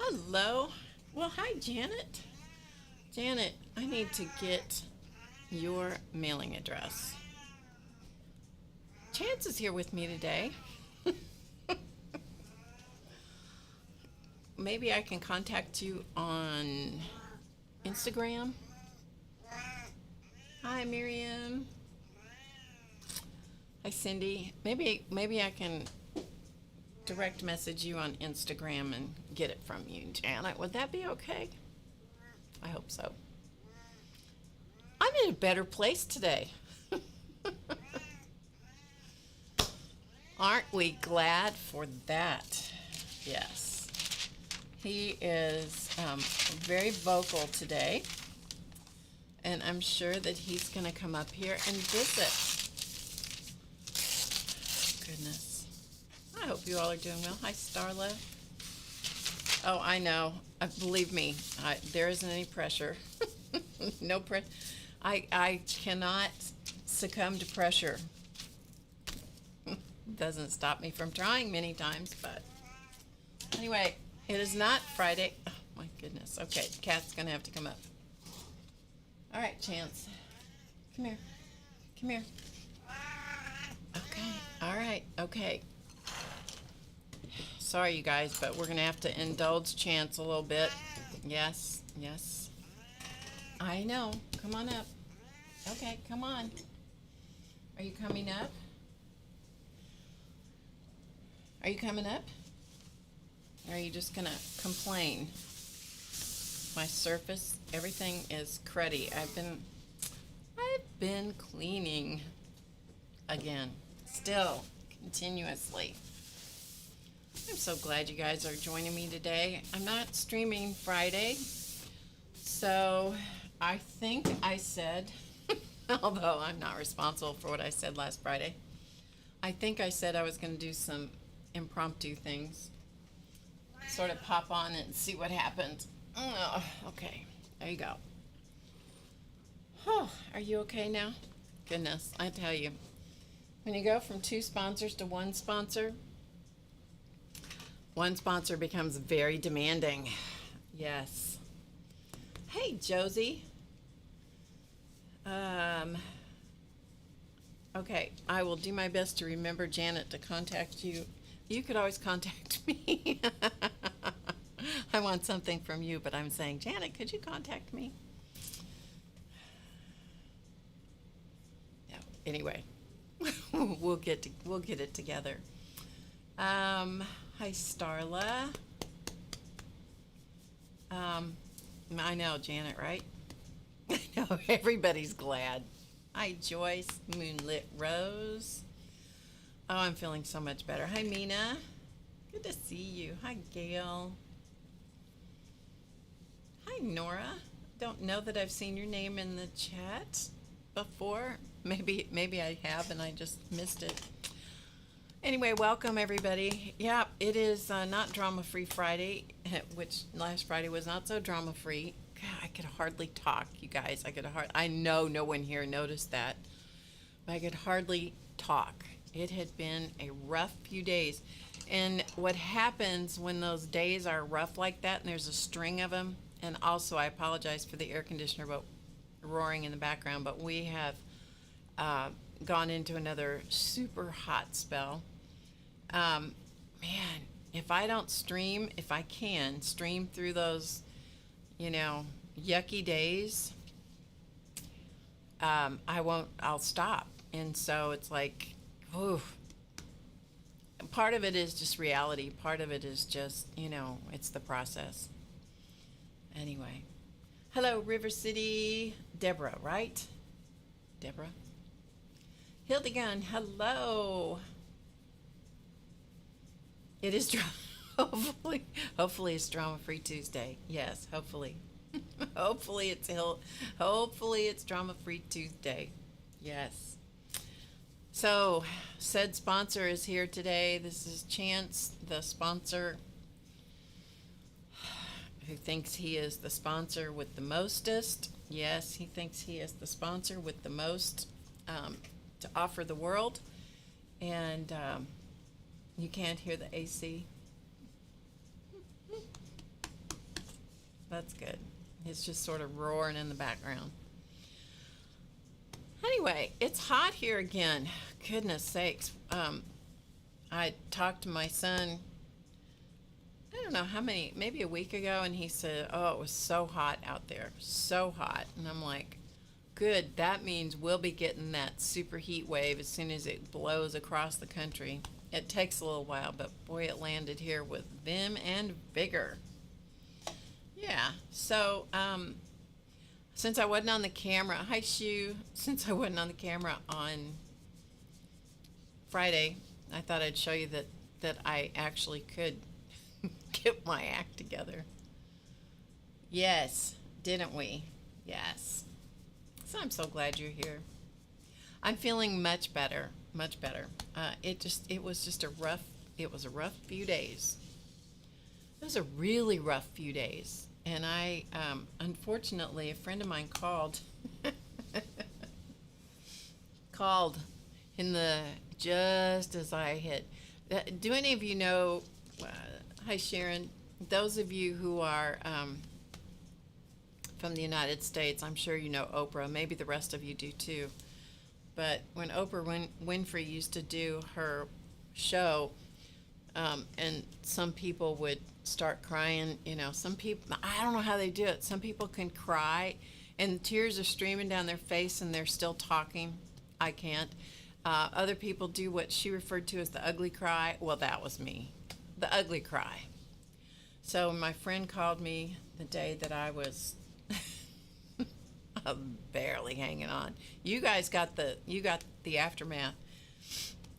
Hello. Well, hi, Janet. Janet, I need to get your mailing address. Chance is here with me today. Maybe I can contact you on Instagram. Hi, Miriam. Hi, Cindy. Maybe I can direct message you on Instagram and get it from you, Janet. Would that be okay? I hope so. I'm in a better place today. Aren't we glad for that? Yes. He is very vocal today, and I'm sure that he's going to come up here and visit. Goodness. I hope you all are doing well. Hi, Starla. Oh, I know. Believe me, there isn't any pressure. No pressure. I cannot succumb to pressure. Doesn't stop me from trying many times, but anyway, it is not Friday. Oh, my goodness. Okay, the cat's going to have to come up. All right, Chance. Come here. Come here. Okay. All right. Okay. Sorry, you guys, but we're going to have to indulge Chance a little bit. Yes. Yes. I know. Come on up. Okay, come on. Are you coming up? Are you coming up? Or are you just going to complain? My surface, everything is cruddy. I've been cleaning again, still, continuously. I'm so glad you guys are joining me today. I'm not streaming Friday, so I think I said, although I'm not responsible for what I said last Friday, I think I said I was going to do some impromptu things, sort of pop on and see what happens. Oh, okay, there you go. Oh, are you okay now? Goodness, I tell you, when you go from 2 sponsors to one sponsor becomes very demanding. Yes. Hey, Josie. Okay, I will do my best to remember, Janet, to contact you. You could always contact me. I want something from you, but I'm saying, Janet, could you contact me? No. Anyway, we'll get it together. Hi, Starla. I know, Janet, right? I know, everybody's glad. Hi, Joyce, Moonlit Rose. Oh, I'm feeling so much better. Hi, Mina. Good to see you. Hi, Gail. Hi, Nora. Don't know that I've seen your name in the chat before. Maybe I have and I just missed it. Anyway, welcome everybody. Yeah, it is not drama-free Friday, which last Friday was not so drama-free. God, I could hardly talk, you guys. I know no one here noticed that, but I could hardly talk. It had been a rough few days. And what happens when those days are rough like that, and there's a string of them, and also I apologize for the air conditioner roaring in the background, but we have gone into another super hot spell. Man, if I don't stream, if I can stream through those, yucky days, I'll stop. And so it's like, ooh. Part of it is just reality. Part of it is just, it's the process. Anyway. Hello, River City. Deborah, right? Deborah? Hildegun, hello. It is hopefully it's drama-free Tuesday. Yes, hopefully. hopefully it's drama-free Tuesday. Yes. So, said sponsor is here today. This is Chance, the sponsor who thinks he is the sponsor with the mostest. Yes, he thinks he is the sponsor with the most to offer the world. And you can't hear the AC. That's good. It's just sort of roaring in the background. Anyway, it's hot here again. Goodness sakes. I talked to my son, I don't know how many, maybe a week ago, and he said, oh, it was so hot out there. So hot. And I'm like, good. That means we'll be getting that super heat wave as soon as it blows across the country. It takes a little while, but boy, it landed here with vim and vigor. Yeah, so since I wasn't on the camera, hi Shu, since I wasn't on the camera on Friday, I thought I'd show you that I actually could get my act together. Yes, didn't we? Yes. So I'm so glad you're here. I'm feeling much better, much better. It was a rough few days. It was a really rough few days. And I, unfortunately, a friend of mine called in just as I hit. Do any of you know, hi Sharon, those of you who are from the United States, I'm sure you know Oprah, maybe the rest of you do too. But when Oprah Winfrey used to do her show, and some people would start crying, some people, I don't know how they do it. Some people can cry and tears are streaming down their face and they're still talking. I can't. Other people do what she referred to as the ugly cry. Well, that was me, the ugly cry. So my friend called me the day that I was barely hanging on. You guys got the aftermath,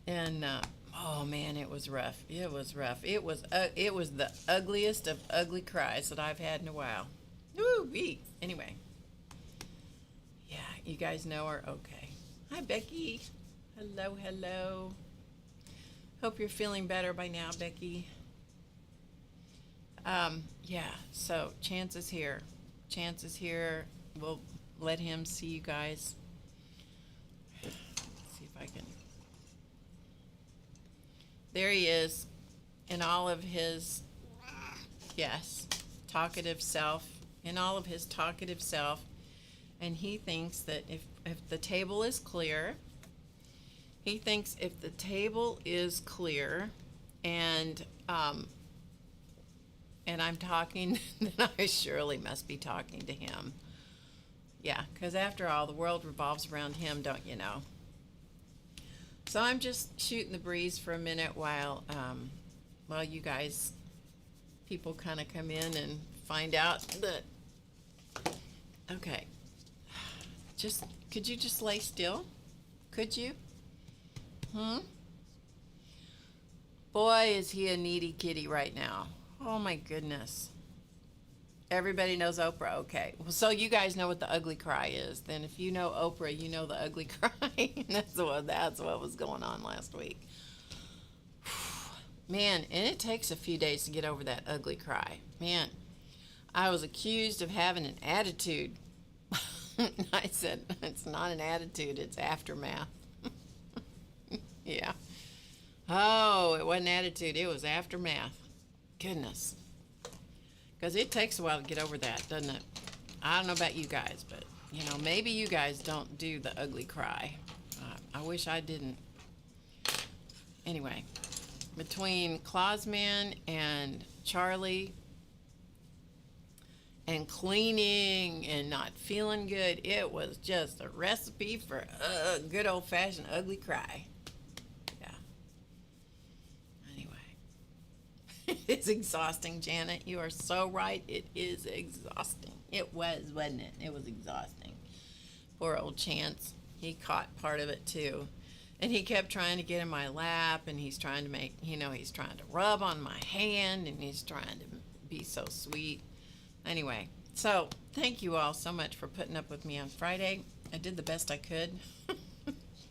and oh man, it was rough. It was rough. It was the ugliest of ugly cries that I've had in a while. Woo-wee. Anyway, yeah, you guys know her. Okay. Hi Becky. Hello, hello. Hope you're feeling better by now, Becky. Yeah, so Chance is here. Chance is here. We'll let him see you guys. Let's see if I can. There he is in all of his, yes, talkative self, in all of his talkative self. And he thinks that if the table is clear, and I'm talking, then I surely must be talking to him. Yeah, because after all, the world revolves around him, don't you know? So I'm just shooting the breeze for a minute while you guys, people kind of come in and find out that, okay, could you just lay still? Could you? Boy, is he a needy kitty right now. Oh my goodness. Everybody knows Oprah. Okay. Well, so you guys know what the ugly cry is. Then if you know Oprah, you know the ugly cry. That's what was going on last week. Man, and it takes a few days to get over that ugly cry. Man, I was accused of having an attitude. I said, it's not an attitude, it's aftermath. Yeah. Oh, it wasn't attitude, it was aftermath. Goodness. Because it takes a while to get over that, doesn't it? I don't know about you guys, but, maybe you guys don't do the ugly cry. I wish I didn't. Anyway, between Clausman and Charlie and cleaning and not feeling good, it was just a recipe for a good old-fashioned ugly cry. Yeah. Anyway. It's exhausting, Janet. You are so right. It is exhausting. It was, wasn't it? It was exhausting. Poor old Chance. He caught part of it, too. And he kept trying to get in my lap, and he's trying to he's trying to rub on my hand, and he's trying to be so sweet. Anyway, so thank you all so much for putting up with me on Friday. I did the best I could.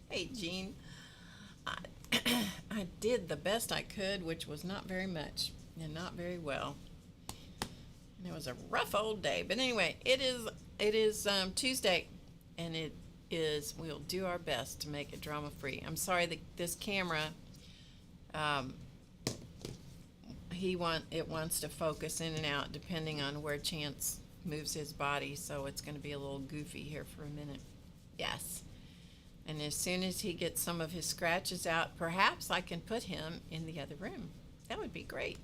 Hey, Jean. I did the best I could, which was not very much and not very well. And it was a rough old day. But anyway, it is Tuesday, and we'll do our best to make it drama-free. I'm sorry that this camera, it wants to focus in and out depending on where Chance moves his body, so it's going to be a little goofy here for a minute. Yes. And as soon as he gets some of his scratches out, perhaps I can put him in the other room. That would be great.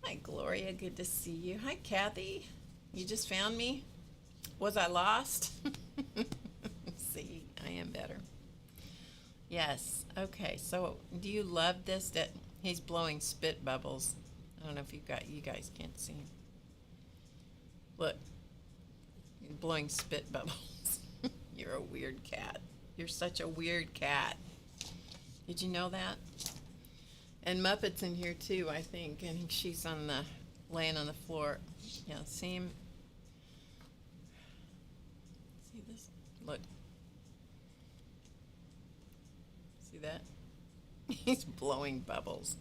Hi, Gloria. Good to see you. Hi, Kathy. You just found me? Was I lost? See, I am better. Yes. Okay. So, do you love this? That he's blowing spit bubbles. I don't know if you guys can't see him. Look, he's blowing spit bubbles. You're a weird cat. You're such a weird cat. Did you know that? And Muppet's in here too, I think, and she's laying on the floor. Yeah, see him? See this? Look. See that? He's blowing bubbles.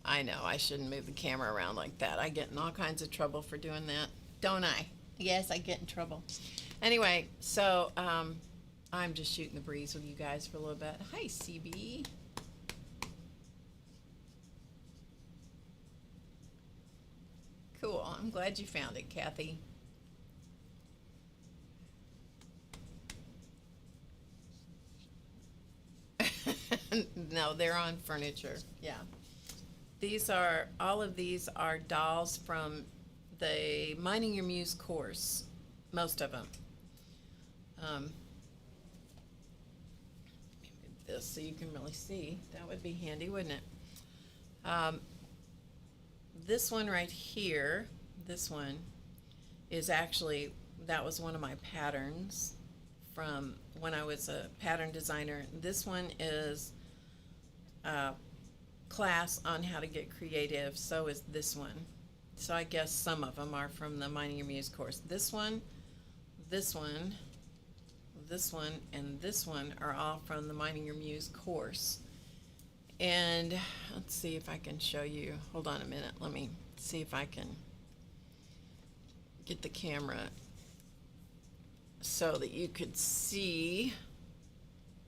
I know, I shouldn't move the camera around like that. I get in all kinds of trouble for doing that, don't I? Yes, I get in trouble. Anyway, so I'm just shooting the breeze with you guys for a little bit. Hi, CB. Cool. I'm glad you found it, Kathy. No, they're on furniture. Yeah. All of these are dolls from the Minding Your Muse course. Most of them. This so you can really see. That would be handy, wouldn't it? This one right here, this one is actually, that was one of my patterns from when I was a pattern designer. This one is a class on how to get creative. So is this one. So I guess some of them are from the Minding Your Muse course. This one, this one, this one, and this one are all from the Minding Your Muse course. And let's see if I can show you. Hold on a minute. Let me see if I can get the camera so that you could see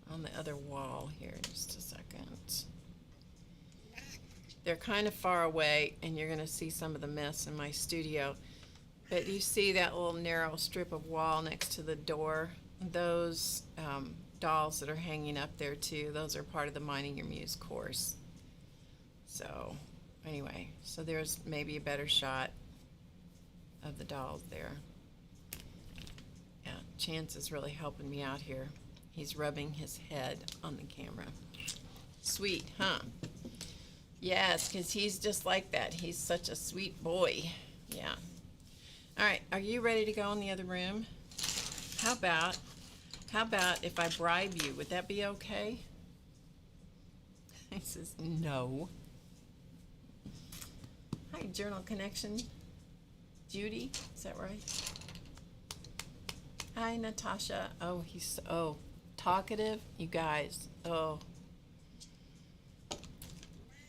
on the other wall here. Just a second. They're kind of far away, and you're going to see some of the mess in my studio. But you see that little narrow strip of wall next to the door? Those dolls that are hanging up there too, those are part of the Minding Your Muse course. So anyway, so there's maybe a better shot of the dolls there. Yeah, Chance is really helping me out here. He's rubbing his head on the camera. Sweet, huh? Yes, because he's just like that. He's such a sweet boy. Yeah. All right, are you ready to go in the other room? How about if I bribe you? Would that be okay? He says, no. Hi, Journal Connection. Judy, is that right? Hi, Natasha. Oh, he's so talkative, you guys. Oh.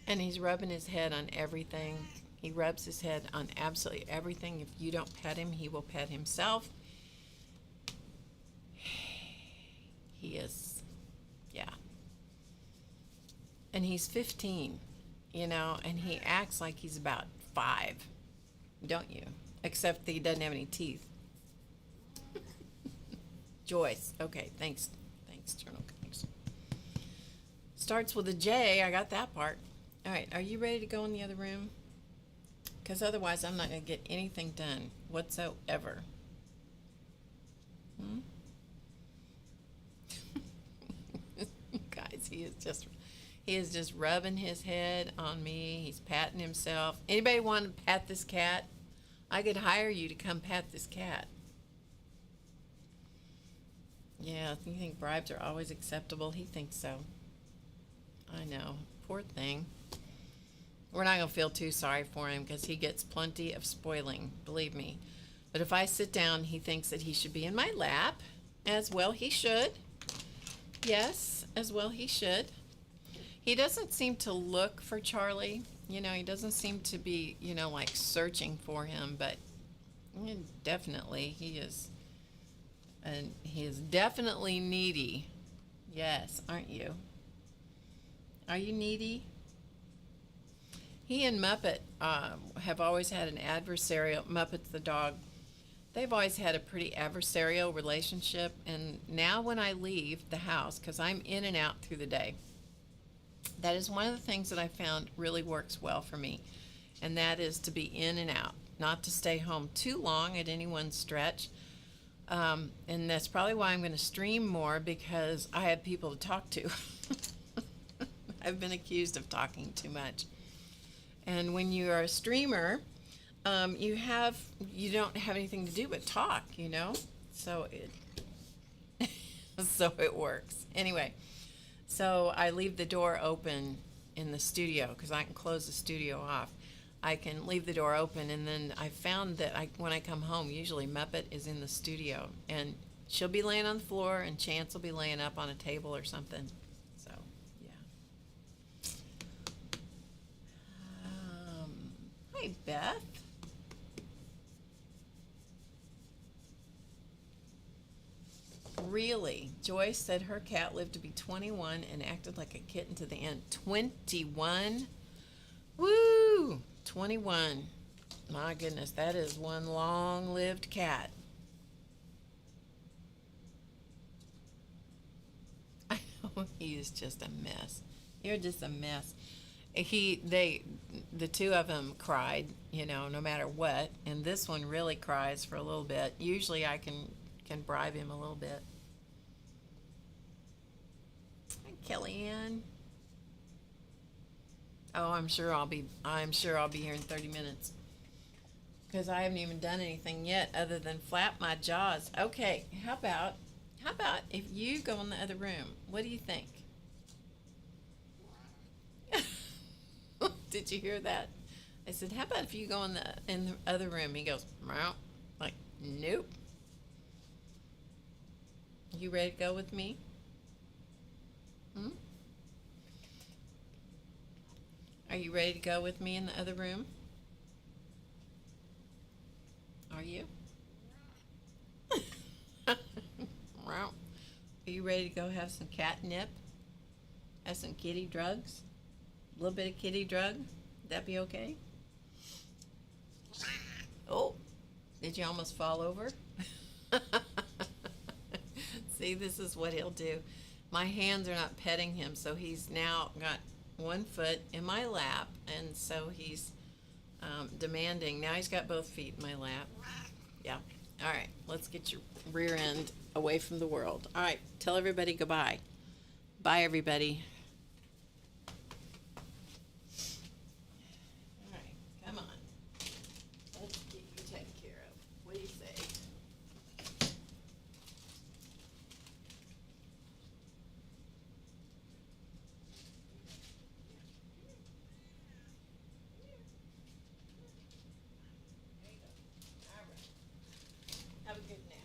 And he's rubbing his head on everything. He rubs his head on absolutely everything. If you don't pet him, he will pet himself. He is, yeah. And he's 15, you know, and he acts like he's about 5, don't you? Except that he doesn't have any teeth. Joyce. Okay, thanks. Thanks, Journal Connection. Starts with a J. I got that part. All right, are you ready to go in the other room? Because otherwise I'm not going to get anything done whatsoever. Guys, he is just rubbing his head on me. He's patting himself. Anybody want to pat this cat? I could hire you to come pat this cat. Yeah, you think bribes are always acceptable? He thinks so. I know. Poor thing. We're not going to feel too sorry for him because he gets plenty of spoiling, believe me. But if I sit down, he thinks that he should be in my lap. As well he should. Yes, as well he should. He doesn't seem to look for Charlie. You know, he doesn't seem to be, you know, like searching for him. But definitely he is. And he is definitely needy. Yes, aren't you? Are you needy? he and Muppet have always had an adversarial, Muppet's the dog, they've always had a pretty adversarial relationship. And now when I leave the house, because I'm in and out through the day, that is one of the things that I found really works well for me. And that is to be in and out, not to stay home too long at any one stretch. And that's probably why I'm going to stream more, because I have people to talk to. I've been accused of talking too much. And when you are a streamer, you don't have anything to do but talk, you know? So it works. Anyway, so I leave the door open in the studio because I can close the studio off. I can leave the door open, and then I found that when I come home, usually Muppet is in the studio, and she'll be laying on the floor, and Chance will be laying up on a table or something. So, yeah. Hi, Beth. Really? Joyce said her cat lived to be 21 and acted like a kitten to the end. 21? Woo! 21. My goodness, that is one long-lived cat. I know, he is just a mess. You're just a mess. The two of them cried, you know, no matter what, and this one really cries for a little bit. Usually I can bribe him a little bit. Hi, Kellyanne. Oh, I'm sure I'll be here in 30 minutes, because I haven't even done anything yet other than flap my jaws. Okay, how about if you go in the other room? What do you think? Did you hear that? I said, how about if you go in the other room? He goes, meow. Like, nope. You ready to go with me? Are you ready to go with me in the other room? Are you? Are you ready to go have some catnip? Have some kitty drugs? A little bit of kitty drug? Would that be okay? Oh, did you almost fall over? See, this is what he'll do. My hands are not petting him, so he's now got one foot in my lap, and so he's demanding. Now he's got both feet in my lap. Yeah. All right, let's get your rear end away from the world. All right, tell everybody goodbye. Bye, everybody. All right, come on. Let's get you taken care of. What do you say? Have a good nap.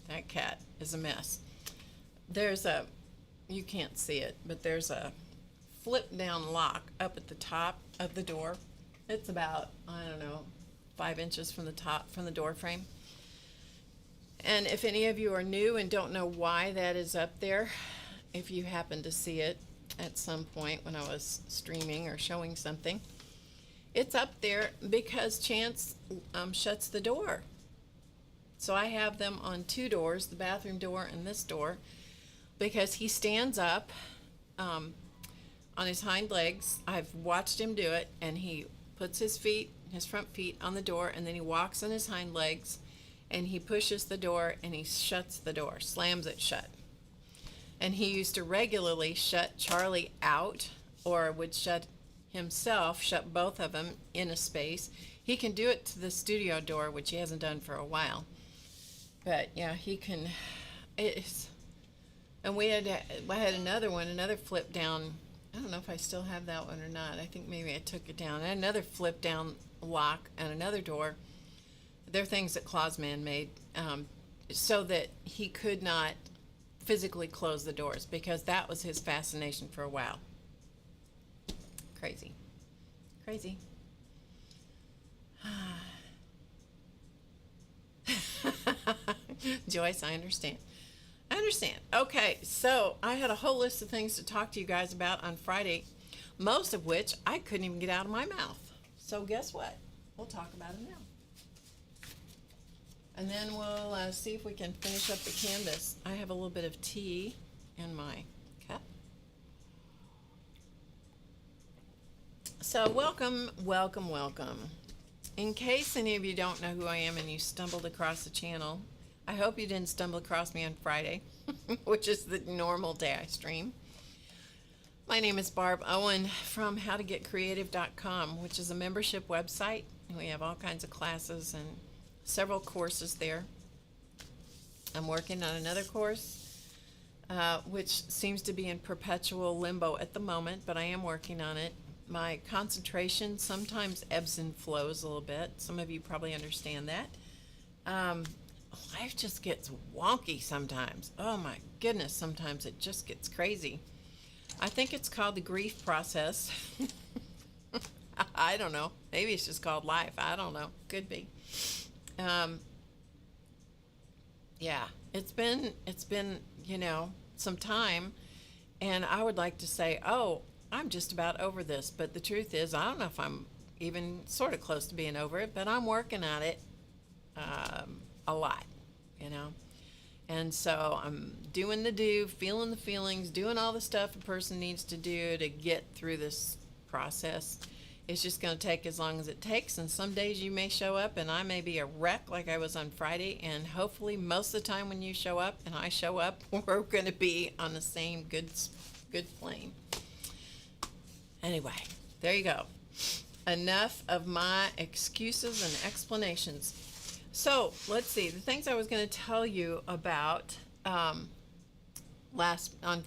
That cat is a mess. You can't see it, but there's a flip down lock up at the top of the door. It's about, I don't know, 5 inches from the door frame. And if any of you are new and don't know why that is up there, if you happen to see it at some point when I was streaming or showing something, it's up there because Chance shuts the door. So I have them on 2 doors, the bathroom door and this door, because he stands up on his hind legs. I've watched him do it, and he puts his front feet on the door, and then he walks on his hind legs, and he pushes the door, and he shuts the door, slams it shut. And he used to regularly shut Charlie out, or would shut both of them in a space. He can do it to the studio door, which he hasn't done for a while. But yeah, he can. And I had another flip down. I don't know if I still have that one or not. I think maybe I took it down. I had another flip down lock on another door. They're things that Clausman made so that he could not physically close the doors, because that was his fascination for a while. Crazy. Crazy. Joyce, I understand. I understand. Okay, so I had a whole list of things to talk to you guys about on Friday, most of which I couldn't even get out of my mouth. So guess what? We'll talk about them now. And then we'll see if we can finish up the canvas. I have a little bit of tea in my cup. So welcome, welcome, welcome. In case any of you don't know who I am and you stumbled across the channel, I hope you didn't stumble across me on Friday, which is the normal day I stream. My name is Barb Owen from HowToGetCreative.com, which is a membership website. We have all kinds of classes and several courses there. I'm working on another course, which seems to be in perpetual limbo at the moment, but I am working on it. My concentration sometimes ebbs and flows a little bit. Some of you probably understand that. Life just gets wonky sometimes. Oh my goodness, sometimes it just gets crazy. I think it's called the grief process. I don't know. Maybe it's just called life. I don't know. Could be. Yeah, it's been, some time, and I would like to say, oh, I'm just about over this, but the truth is, I don't know if I'm even sort of close to being over it, but I'm working on it a lot, and so I'm doing feeling the feelings, doing all the stuff a person needs to do to get through this process. It's just going to take as long as it takes, and some days you may show up and I may be a wreck like I was on Friday, and hopefully most of the time when you show up and I show up, we're going to be on the same good plane. Anyway, there you go. Enough of my excuses and explanations. So let's see, the things I was going to tell you about on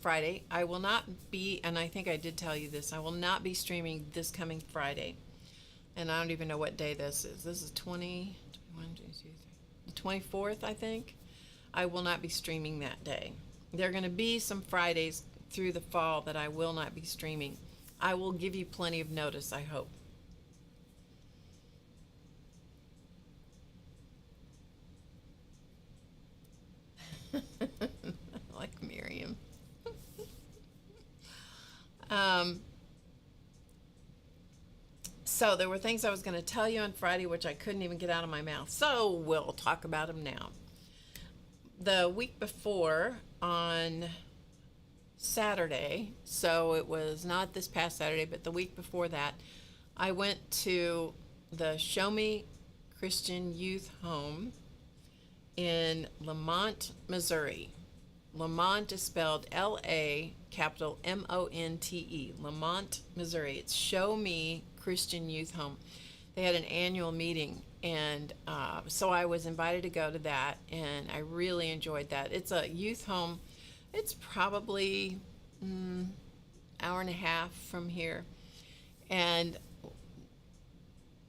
Friday. I will not be, and I think I did tell you this, I will not be streaming this coming Friday. And I don't even know what day this is. This is 24th, I think. I will not be streaming that day. There are going to be some Fridays through the fall that I will not be streaming. I will give you plenty of notice, I hope. Like Miriam. So there were things I was going to tell you on Friday which I couldn't even get out of my mouth. So we'll talk about them now. The week before, on Saturday, so it was not this past Saturday, but the week before that, I went to the Show Me Christian Youth Home in Lamont, Missouri. Lamont is spelled L-A, capital M-O-N-T-E, Lamont, Missouri. It's Show Me Christian Youth Home. They had an annual meeting, and so I was invited to go to that, and I really enjoyed that. It's a youth home. It's probably hour and a half from here, and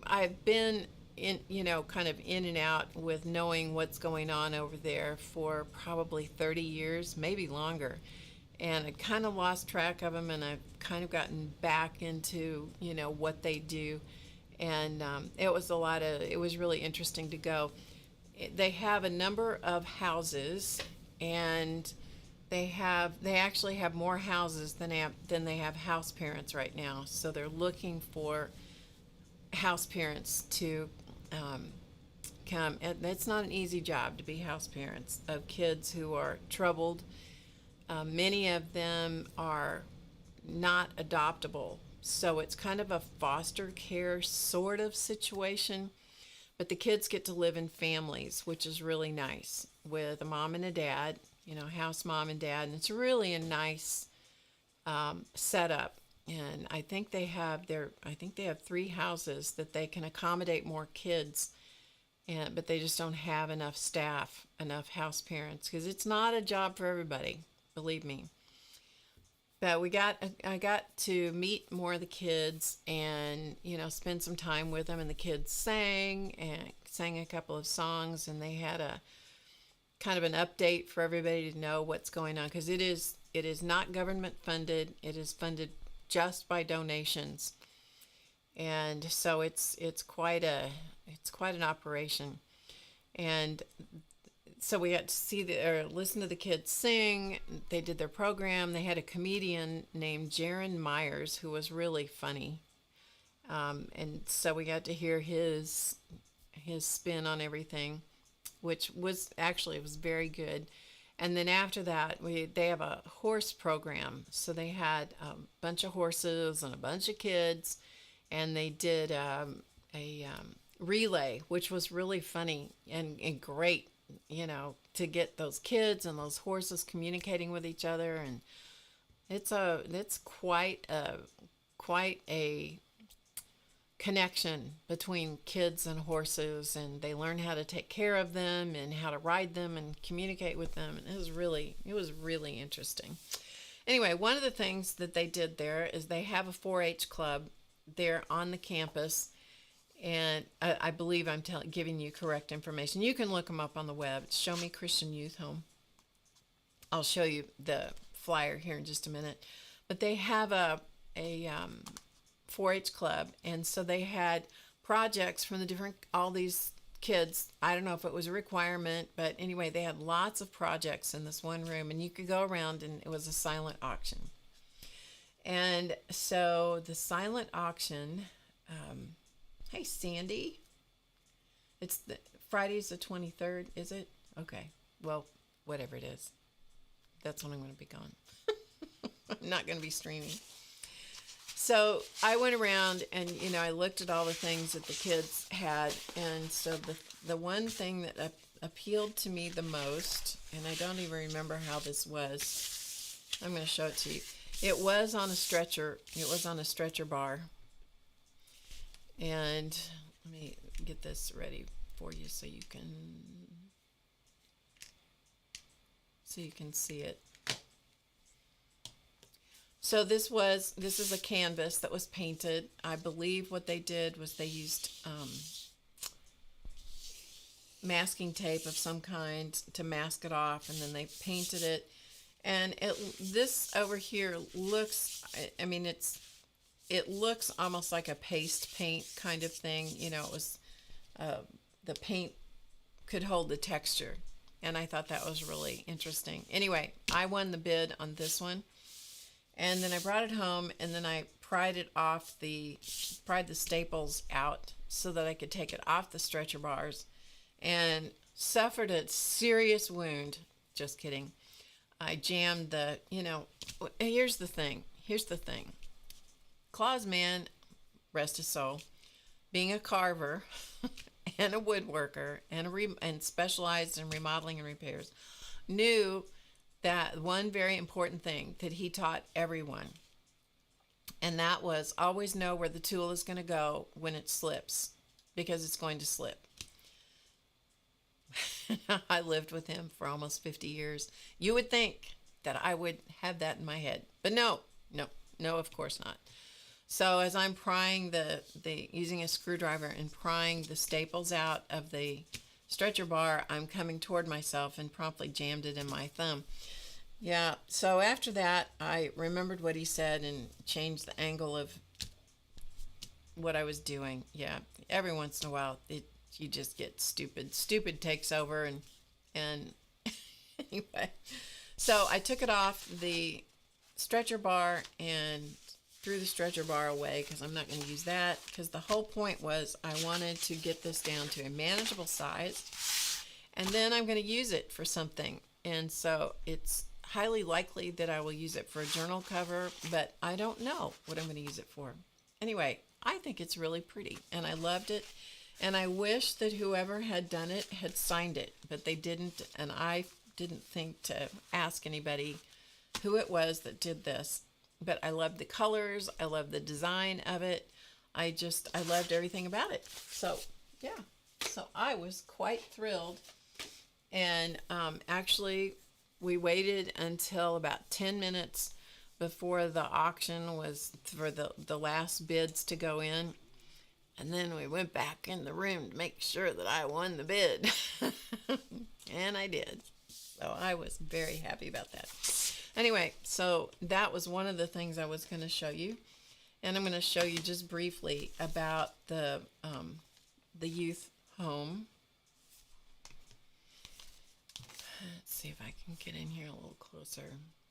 I've been in, kind of in and out with knowing what's going on over there for probably 30 years, maybe longer, and I kind of lost track of them, and I've kind of gotten back into what they do, and it was really interesting to go. They have a number of houses, and they actually have more houses than they have house parents right now. So they're looking for house parents to come. And it's not an easy job to be house parents of kids who are troubled. Many of them are not adoptable, so it's kind of a foster care sort of situation. But the kids get to live in families, which is really nice, with a mom and a dad. House mom and dad, and it's really a nice setup. And I think they have 3 houses that they can accommodate more kids, but they just don't have enough staff, enough house parents, because it's not a job for everybody, believe me. But I got to meet more of the kids and spend some time with them, and the kids sang a couple of songs, and they had a kind of an update for everybody to know what's going on, because it is not government funded. It is funded just by donations, and so it's quite an operation. And so we got to see or listen to the kids sing. They did their program. They had a comedian named Jaron Myers who was really funny, and so we got to hear his spin on everything, which was actually, it was very good. And then after that, they have a horse program. So they had a bunch of horses and a bunch of kids, and they did a relay, which was really funny and great, to get those kids and those horses communicating with each other. And it's quite a connection between kids and horses, and they learn how to take care of them and how to ride them and communicate with them. And it was really interesting. Anyway, one of the things that they did there is they have a 4-H club there on the campus, and I believe I'm giving you correct information. You can look them up on the web. It's Show Me Christian Youth Home. I'll show you the flyer here in just a minute. But they have a 4-H club, and so they had projects from all these kids. I don't know if it was a requirement, but anyway, they had lots of projects in this one room, and you could go around, and it was a silent auction. And so the silent auction, hey Sandy, it's Friday's the 23rd, is it? Okay, well, whatever it is, that's when I'm going to be gone. I'm not going to be streaming. So I went around and, I looked at all the things that the kids had. And so the one thing that appealed to me the most, and I don't even remember how this was. I'm going to show it to you. It was on a stretcher. It was on a stretcher bar. And let me get this ready for you so you can see it. So this is a canvas that was painted. I believe what they did was they used masking tape of some kind to mask it off, and then they painted it. And this over here looks, it looks almost like a paste paint kind of thing. It was the paint could hold the texture, and I thought that was really interesting. Anyway, I won the bid on this one. And then I brought it home, and then I pried the staples out so that I could take it off the stretcher bars, and suffered a serious wound. Just kidding. I jammed here's the thing. Claus Man, rest his soul, being a carver and a woodworker and specialized in remodeling and repairs, knew that one very important thing that he taught everyone, and that was always know where the tool is going to go when it slips, because it's going to slip. I lived with him for almost 50 years. You would think that I would have that in my head, but no, of course not. So as I'm prying using a screwdriver and prying the staples out of the stretcher bar, I'm coming toward myself and promptly jammed it in my thumb. Yeah, so after that, I remembered what he said and changed the angle of what I was doing. Yeah, every once in a while, you just get stupid. Stupid takes over, and anyway. So I took it off the stretcher bar and threw the stretcher bar away, because I'm not going to use that, because the whole point was I wanted to get this down to a manageable size, and then I'm going to use it for something. And so it's highly likely that I will use it for a journal cover, but I don't know what I'm going to use it for. Anyway, I think it's really pretty, and I loved it, and I wish that whoever had done it had signed it, but they didn't, and I didn't think to ask anybody who it was that did this. But I loved the colors, I loved the design of it, I loved everything about it. So yeah, so I was quite thrilled. And actually, we waited until about 10 minutes before the auction was for the last bids to go in. And then we went back in the room to make sure that I won the bid. And I did. So I was very happy about that. Anyway, so that was one of the things I was going to show you. And I'm going to show you just briefly about the youth home. Let's see if I can get in here a little closer.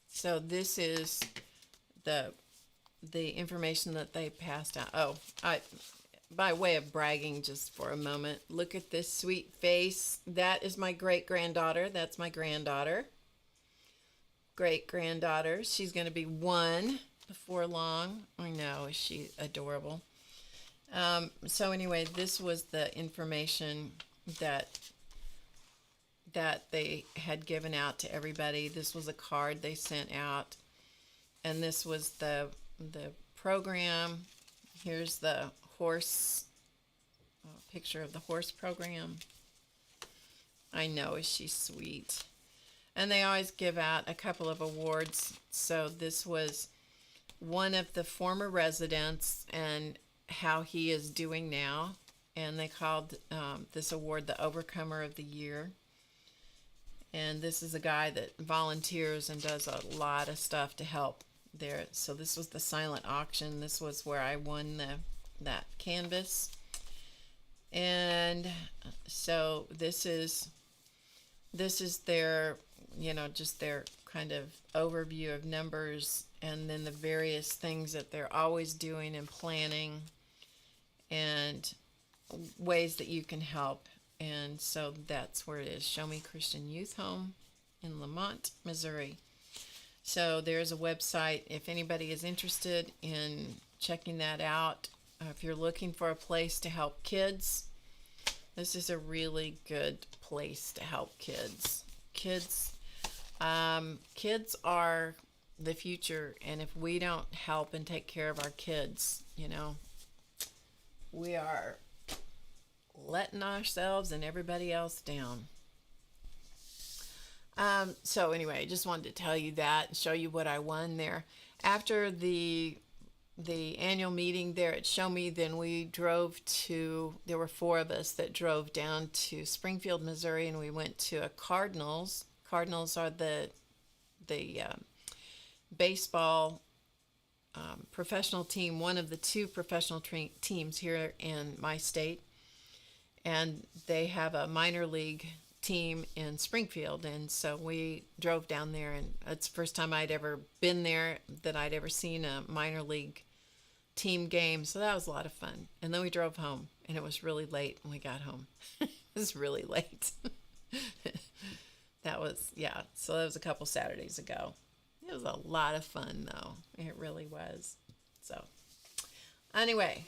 So this is the information that they passed out. Oh, by way of bragging just for a moment, look at this sweet face. That is my great-granddaughter. That's my granddaughter. Great-granddaughter. She's going to be 1 before long. I know, is she adorable? So anyway, this was the information that they had given out to everybody. This was a card they sent out, and this was the program. Here's the horse, picture of the horse program. I know, is she sweet? And they always give out a couple of awards. So this was one of the former residents and how he is doing now. And they called this award the Overcomer of the Year. And this is a guy that volunteers and does a lot of stuff to help there. So this was the silent auction. This was where I won that canvas. And so this is their, just their kind of overview of numbers, and then the various things that they're always doing and planning, and ways that you can help. And so that's where it is. Show Me Christian Youth Home in Lamont, Missouri. So there's a website if anybody is interested in checking that out. If you're looking for a place to help kids, this is a really good place to help kids. Kids are the future, and if we don't help and take care of our kids, we are letting ourselves and everybody else down. So anyway, I just wanted to tell you that and show you what I won there. After the annual meeting there at Show Me, then we drove there were 4 of us that drove down to Springfield, Missouri, and we went to a Cardinals. Cardinals are the baseball professional team, one of the 2 professional teams here in my state. And they have a minor league team in Springfield, and so we drove down there, and it's the first time I'd ever been there, that I'd ever seen a minor league team game, so that was a lot of fun. And then we drove home, and it was really late when we got home. It was really late. So that was a couple Saturdays ago. It was a lot of fun, though. It really was. So anyway,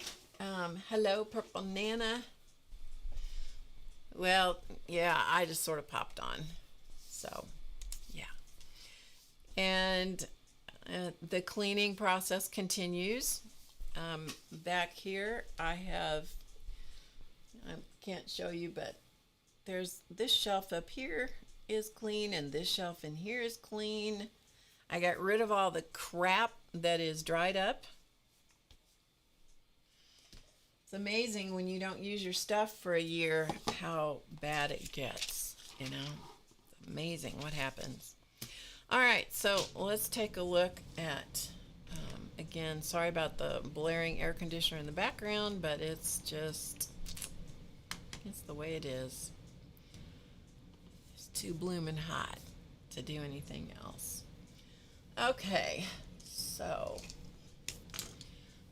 hello, Purple Nana. Well, yeah, I just sort of popped on. So, yeah. And the cleaning process continues. Back here, I can't show you, but there's this shelf up here is clean, and this shelf in here is clean. I got rid of all the crap that is dried up. It's amazing when you don't use your stuff for a year how bad it gets, It's amazing what happens. All right, so let's take a look at, again, sorry about the blaring air conditioner in the background, but it's the way it is. It's too bloomin' hot to do anything else. Okay, so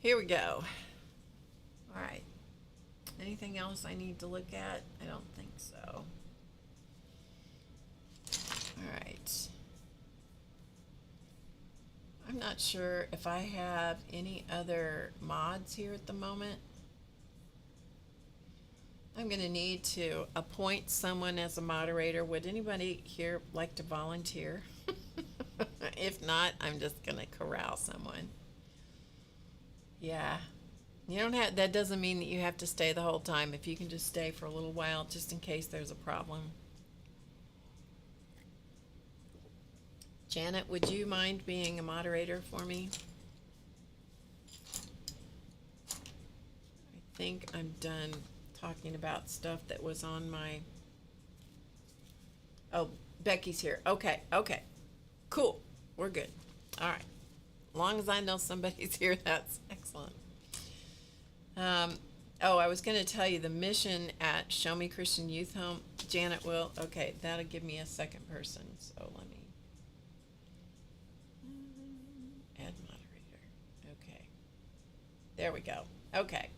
here we go. All right. Anything else I need to look at? I don't think so. All right. I'm not sure if I have any other mods here at the moment. I'm going to need to appoint someone as a moderator. Would anybody here like to volunteer? If not, I'm just going to corral someone. Yeah. You don't have, that doesn't mean that you have to stay the whole time. If you can just stay for a little while, just in case there's a problem. Janet, would you mind being a moderator for me? I think I'm done talking about stuff that was on my... Oh, Becky's here. Okay. Cool. We're good. All right. As long as I know somebody's here, that's excellent. Oh, I was going to tell you the mission at Show Me Christian Youth Home. Janet will. Okay, that'll give me a second person. So let me add moderator. Okay. There we go. Okay.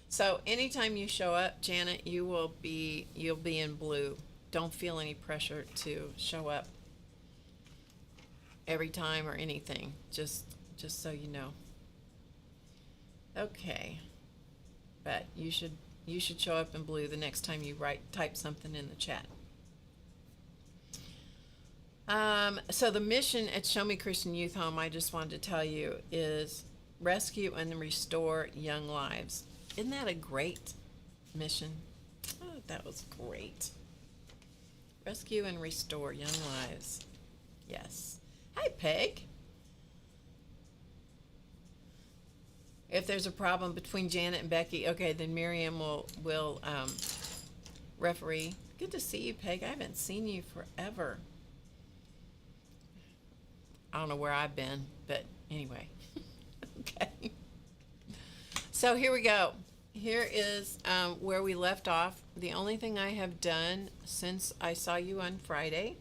So anytime you show up, Janet, you'll be in blue. Don't feel any pressure to show up every time or anything. Just so you know. Okay. But you should show up in blue the next time you type something in the chat. So the mission at Show Me Christian Youth Home, I just wanted to tell you, is rescue and restore young lives. Isn't that a great mission? Oh, that was great. Rescue and restore young lives. Yes. Hi, Peg. If there's a problem between Janet and Becky, okay, then Miriam will referee. Good to see you, Peg. I haven't seen you forever. I don't know where I've been, but anyway. Okay. So here we go. Here is where we left off. The only thing I have done since I saw you on Friday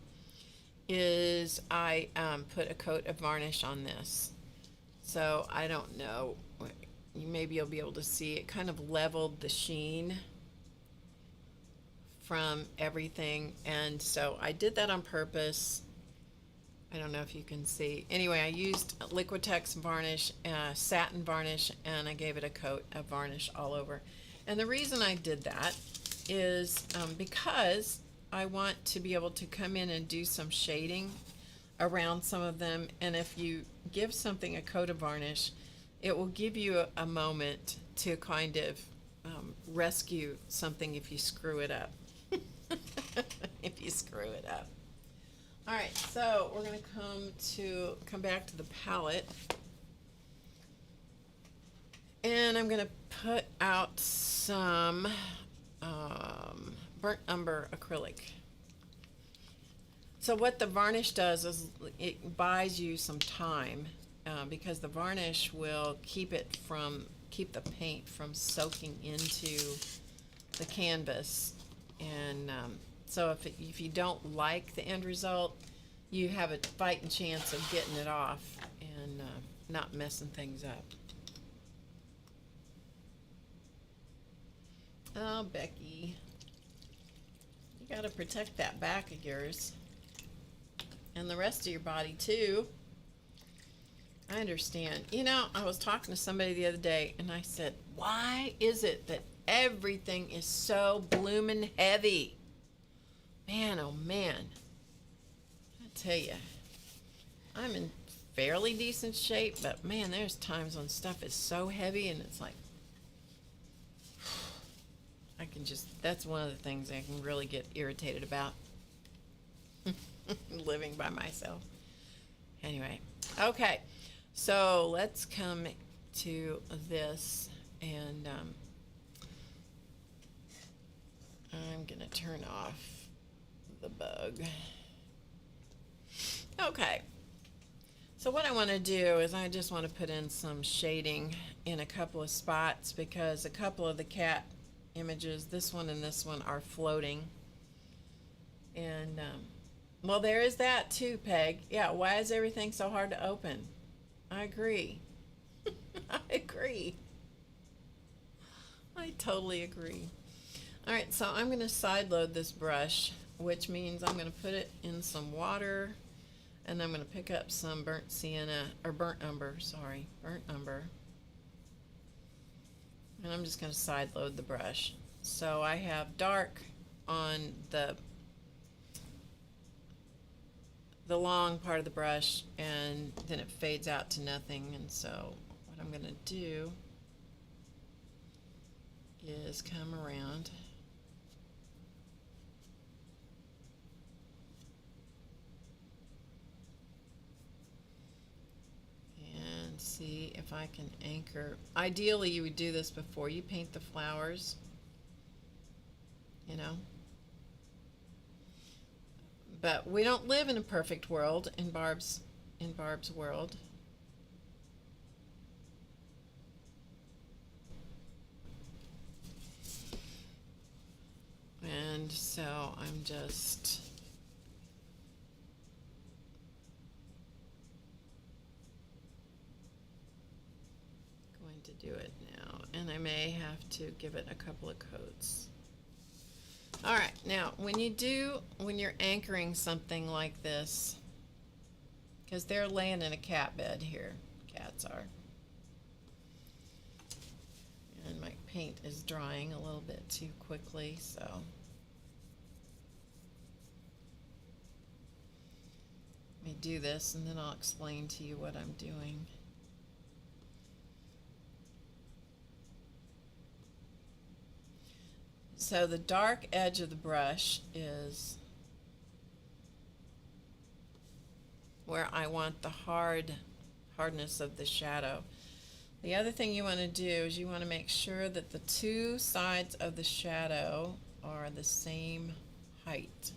is I put a coat of varnish on this. So I don't know. Maybe you'll be able to see it kind of leveled the sheen from everything. And so I did that on purpose. I don't know if you can see. Anyway, I used Liquitex varnish, satin varnish, and I gave it a coat of varnish all over. And the reason I did that is because I want to be able to come in and do some shading around some of them. And if you give something a coat of varnish, it will give you a moment to kind of rescue something if you screw it up. If you screw it up. All right, so we're going to come back to the palette. And I'm going to put out some burnt umber acrylic. So what the varnish does is it buys you some time because the varnish will keep the paint from soaking into the canvas. And so if you don't like the end result, you have a fighting chance of getting it off and not messing things up. Oh, Becky, you got to protect that back of yours and the rest of your body too. I understand. You know, I was talking to somebody the other day and I said, why is it that everything is so bloomin' heavy? Man, oh man. I tell you, I'm in fairly decent shape, but man, there's times when stuff is so heavy and it's like, that's one of the things I can really get irritated about. Living by myself. Anyway, okay, so let's come to this, and I'm gonna turn off the bug. Okay, so what I want to do is I just want to put in some shading in a couple of spots because a couple of the cat images, this one and this one, are floating. And well, there is that too, Peg. Yeah, why is everything so hard to open? I agree. I agree. I totally agree. All right, so I'm going to side load this brush, which means I'm going to put it in some water, and I'm going to pick up some burnt sienna, or burnt umber, sorry, burnt umber. And I'm just going to side load the brush. So I have dark on the long part of the brush, and then it fades out to nothing. And so what I'm going to do is come around and see if I can anchor. Ideally, you would do this before you paint the flowers, you know. But we don't live in a perfect world in Barb's world. So I'm just going to do it now, and I may have to give it a couple of coats. All right, now when you're anchoring something like this, because they're laying in a cat bed here, cats are, and my paint is drying a little bit too quickly, so let me do this and then I'll explain to you what I'm doing. So the dark edge of the brush is where I want the hardness of the shadow. The other thing you want to do is you want to make sure that the two sides of the shadow are the same height.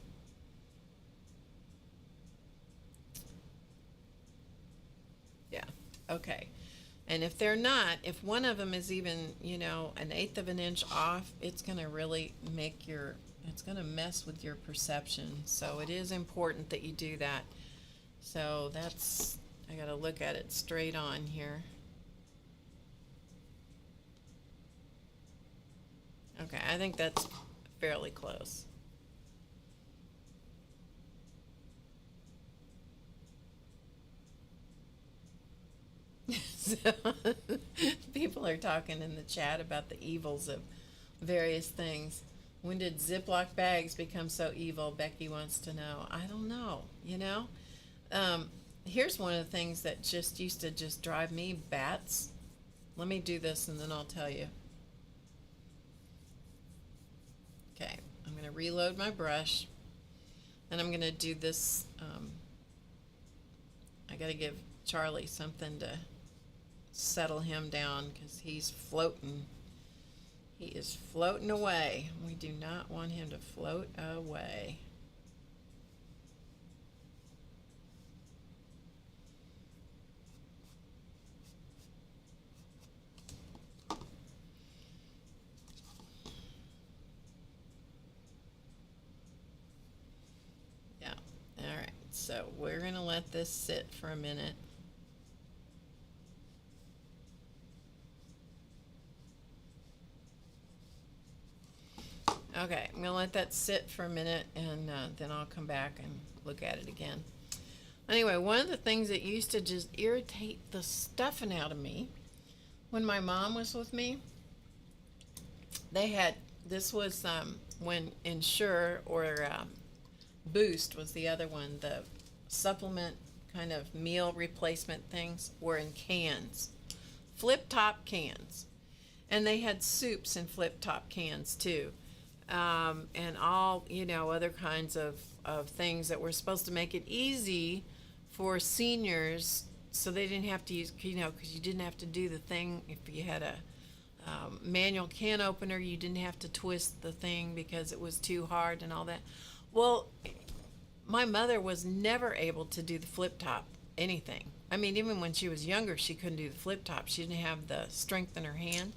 Yeah, okay. And if they're not, if one of them is even, you know, 1/8 of an inch off, it's going to really make it's going to mess with your perception. So it is important that you do that. So I got to look at it straight on here. Okay, I think that's fairly close. So people are talking in the chat about the evils of various things. When did Ziploc bags become so evil? Becky wants to know. I don't know, you know. Here's one of the things that just used to just drive me bats. Let me do this and then I'll tell you. Okay, I'm going to reload my brush and I'm going to do this. I got to give Charlie something to settle him down because he's floating. He is floating away. We do not want him to float away. Yeah, all right. So we're going to let this sit for a minute. Okay, I'm going to let that sit for a minute and then I'll come back and look at it again. Anyway, one of the things that used to just irritate the stuffing out of me when my mom was with me, this was when Ensure or Boost was the other one, the supplement kind of meal replacement things were in cans, flip-top cans. And they had soups in flip-top cans too. And all, you know, other kinds of things that were supposed to make it easy for seniors so they didn't have to use, you know, because you didn't have to do the thing. If you had a manual can opener, you didn't have to twist the thing because it was too hard and all that. Well, my mother was never able to do the flip-top anything. I mean, even when she was younger, she couldn't do the flip-top. She didn't have the strength in her hand.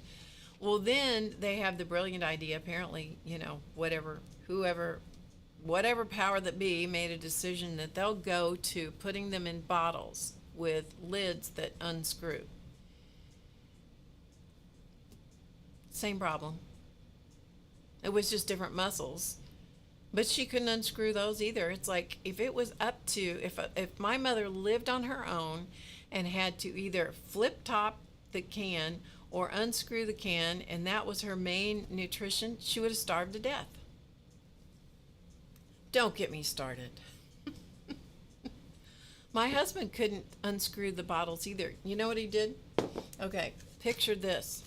Well, then they have the brilliant idea, apparently, you know, whatever power that be made a decision that they'll go to putting them in bottles with lids that unscrew. Same problem. It was just different muscles. But she couldn't unscrew those either. It's like if it was up to, if my mother lived on her own and had to either flip top the can or unscrew the can, and that was her main nutrition, she would have starved to death. Don't get me started. My husband couldn't unscrew the bottles either. You know what he did? Okay, picture this.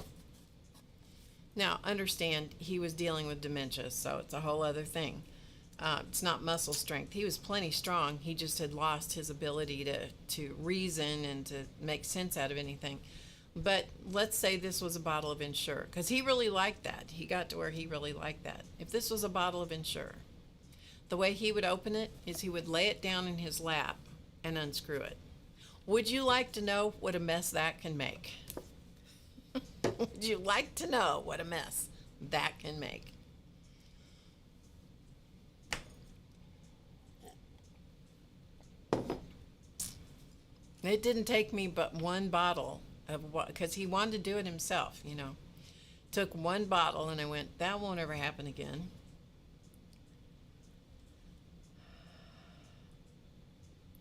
Now, understand, he was dealing with dementia, so it's a whole other thing. It's not muscle strength. He was plenty strong. He just had lost his ability to reason and to make sense out of anything. But let's say this was a bottle of Ensure, because he really liked that. He got to where he really liked that. If this was a bottle of Ensure, the way he would open it is he would lay it down in his lap and unscrew it. Would you like to know what a mess that can make? Would you like to know what a mess that can make? It didn't take me but one bottle of what, because he wanted to do it himself, you know. Took one bottle and I went, that won't ever happen again.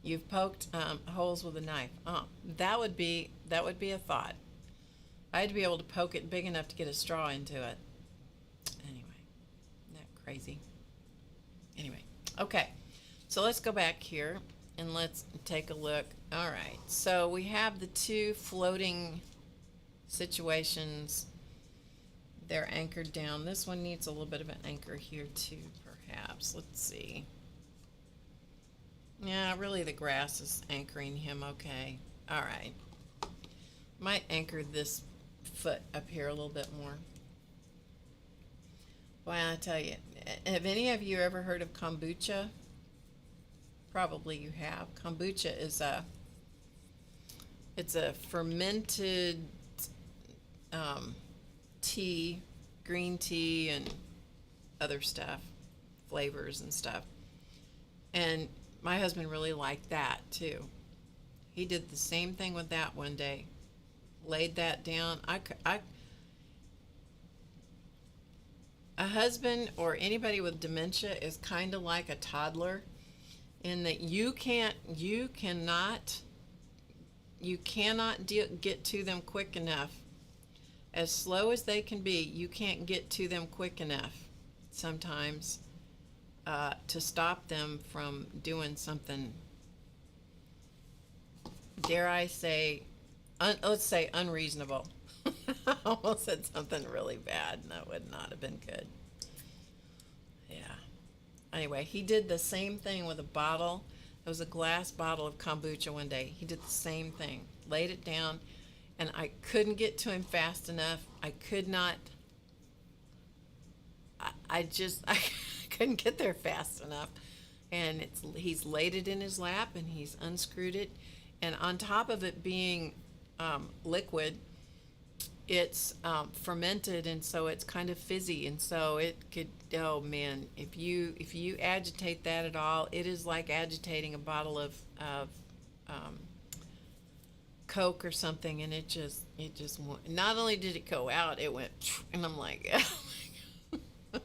You've poked holes with a knife. That would be a thought. I had to be able to poke it big enough to get a straw into it. Anyway, isn't that crazy? Anyway, okay. So let's go back here and let's take a look. All right. So we have the two floating situations. They're anchored down. This one needs a little bit of an anchor here too, perhaps. Let's see. Yeah, really the grass is anchoring him okay. All right. Might anchor this foot up here a little bit more. Well, I tell you, have any of you ever heard of kombucha? Probably you have. Kombucha is it's a fermented tea, green tea and other stuff, flavors and stuff. And my husband really liked that too. He did the same thing with that one day. Laid that down. A husband or anybody with dementia is kind of like a toddler in that you cannot get to them quick enough. As slow as they can be, you can't get to them quick enough sometimes to stop them from doing something, dare I say, let's say unreasonable. I almost said something really bad, and that would not have been good. Yeah. Anyway, he did the same thing with a bottle. It was a glass bottle of kombucha one day. He did the same thing. Laid it down, and I couldn't get to him fast enough. I could not. I couldn't get there fast enough. And he's laid it in his lap, and he's unscrewed it. And on top of it being liquid, it's fermented, and so it's kind of fizzy, and so it could, oh man, if you agitate that at all, it is like agitating a bottle of Coke or something, and it just not only did it go out, it went, and I'm like, oh my God.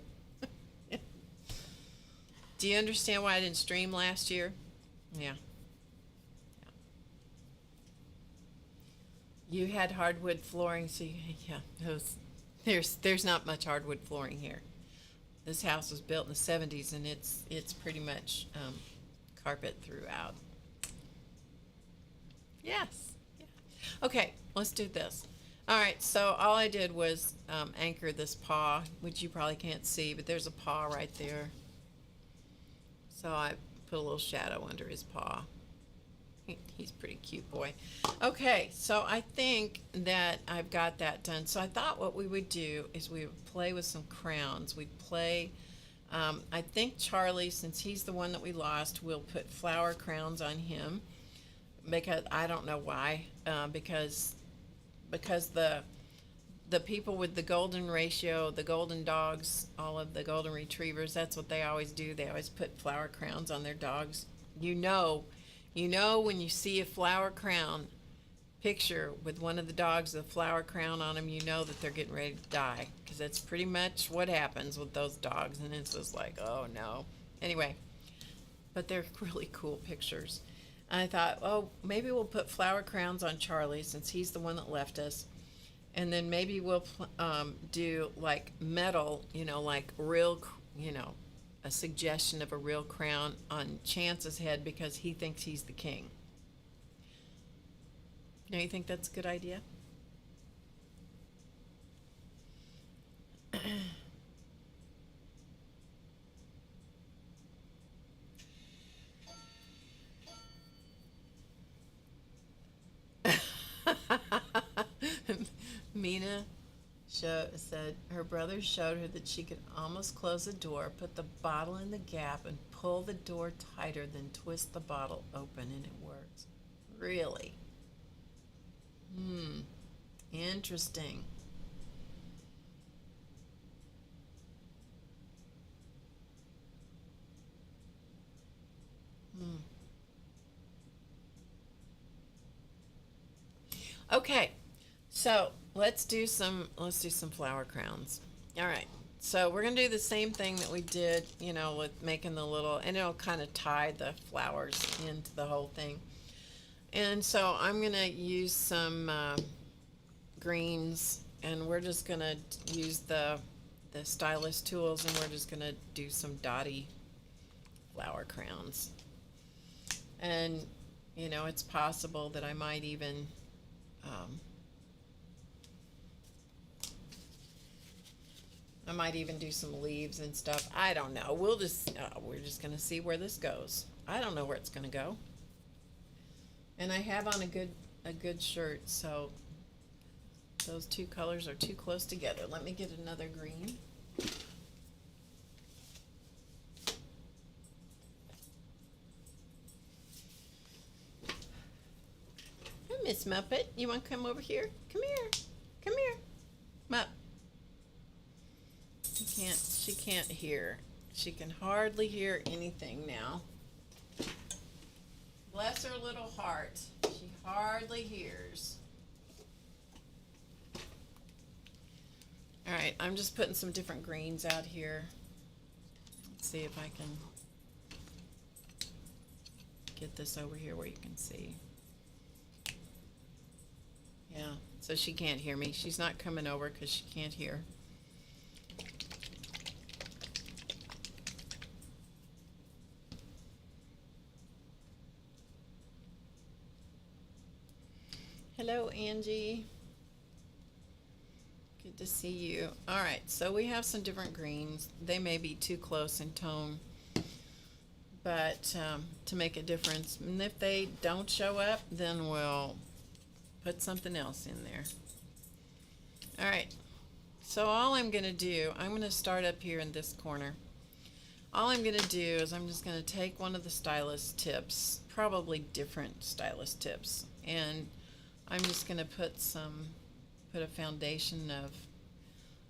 Do you understand why I didn't stream last year? Yeah. You had hardwood flooring, so there's not much hardwood flooring here. This house was built in the 70s, and it's pretty much carpet throughout. Yes. Yeah. Okay, let's do this. All right, so all I did was anchor this paw, which you probably can't see, but there's a paw right there. So I put a little shadow under his paw. He's a pretty cute boy. Okay, so I think that I've got that done. So I thought what we would do is we would play with some crowns. We'd play, I think Charlie, since he's the one that we lost, we'll put flower crowns on him. Because I don't know why. Because the people with the golden ratio, the golden dogs, all of the golden retrievers, that's what they always do. They always put flower crowns on their dogs. You know when you see a flower crown picture with one of the dogs with a flower crown on them, you know that they're getting ready to die, because that's pretty much what happens with those dogs, and it's just like, oh no. Anyway, but they're really cool pictures. And I thought, oh, maybe we'll put flower crowns on Charlie since he's the one that left us, and then maybe we'll do like metal, like real, a suggestion of a real crown on Chance's head because he thinks he's the king. Now, you think that's a good idea? Mina said her brother showed her that she could almost close the door, put the bottle in the gap, and pull the door tighter, then twist the bottle open, and it works. Really? Interesting. Okay, so let's do some flower crowns. All right. So we're gonna do the same thing that we did, with making the little, and it'll kind of tie the flowers into the whole thing. And so I'm gonna use some greens, and we're just gonna use the stylus tools, and we're just gonna do some dotty flower crowns. And it's possible that I might even do some leaves and stuff. I don't know. We're just gonna see where this goes. I don't know where it's gonna go. And I have on a good shirt, so those two colors are too close together. Let me get another green. Hi, Miss Muppet. You want to come over here? Come here. Come here. Mupp. She can't hear. She can hardly hear anything now. Bless her little heart. She hardly hears. All right, I'm just putting some different greens out here. Let's see if I can get this over here where you can see. Yeah, so she can't hear me. She's not coming over because she can't hear. Hello, Angie. Good to see you. All right, so we have some different greens. They may be too close in tone, but to make a difference. And if they don't show up, then we'll put something else in there. All right, so all I'm going to do, I'm going to start up here in this corner. All I'm going to do is I'm just going to take one of the stylus tips, probably different stylus tips, and I'm just going to put a foundation of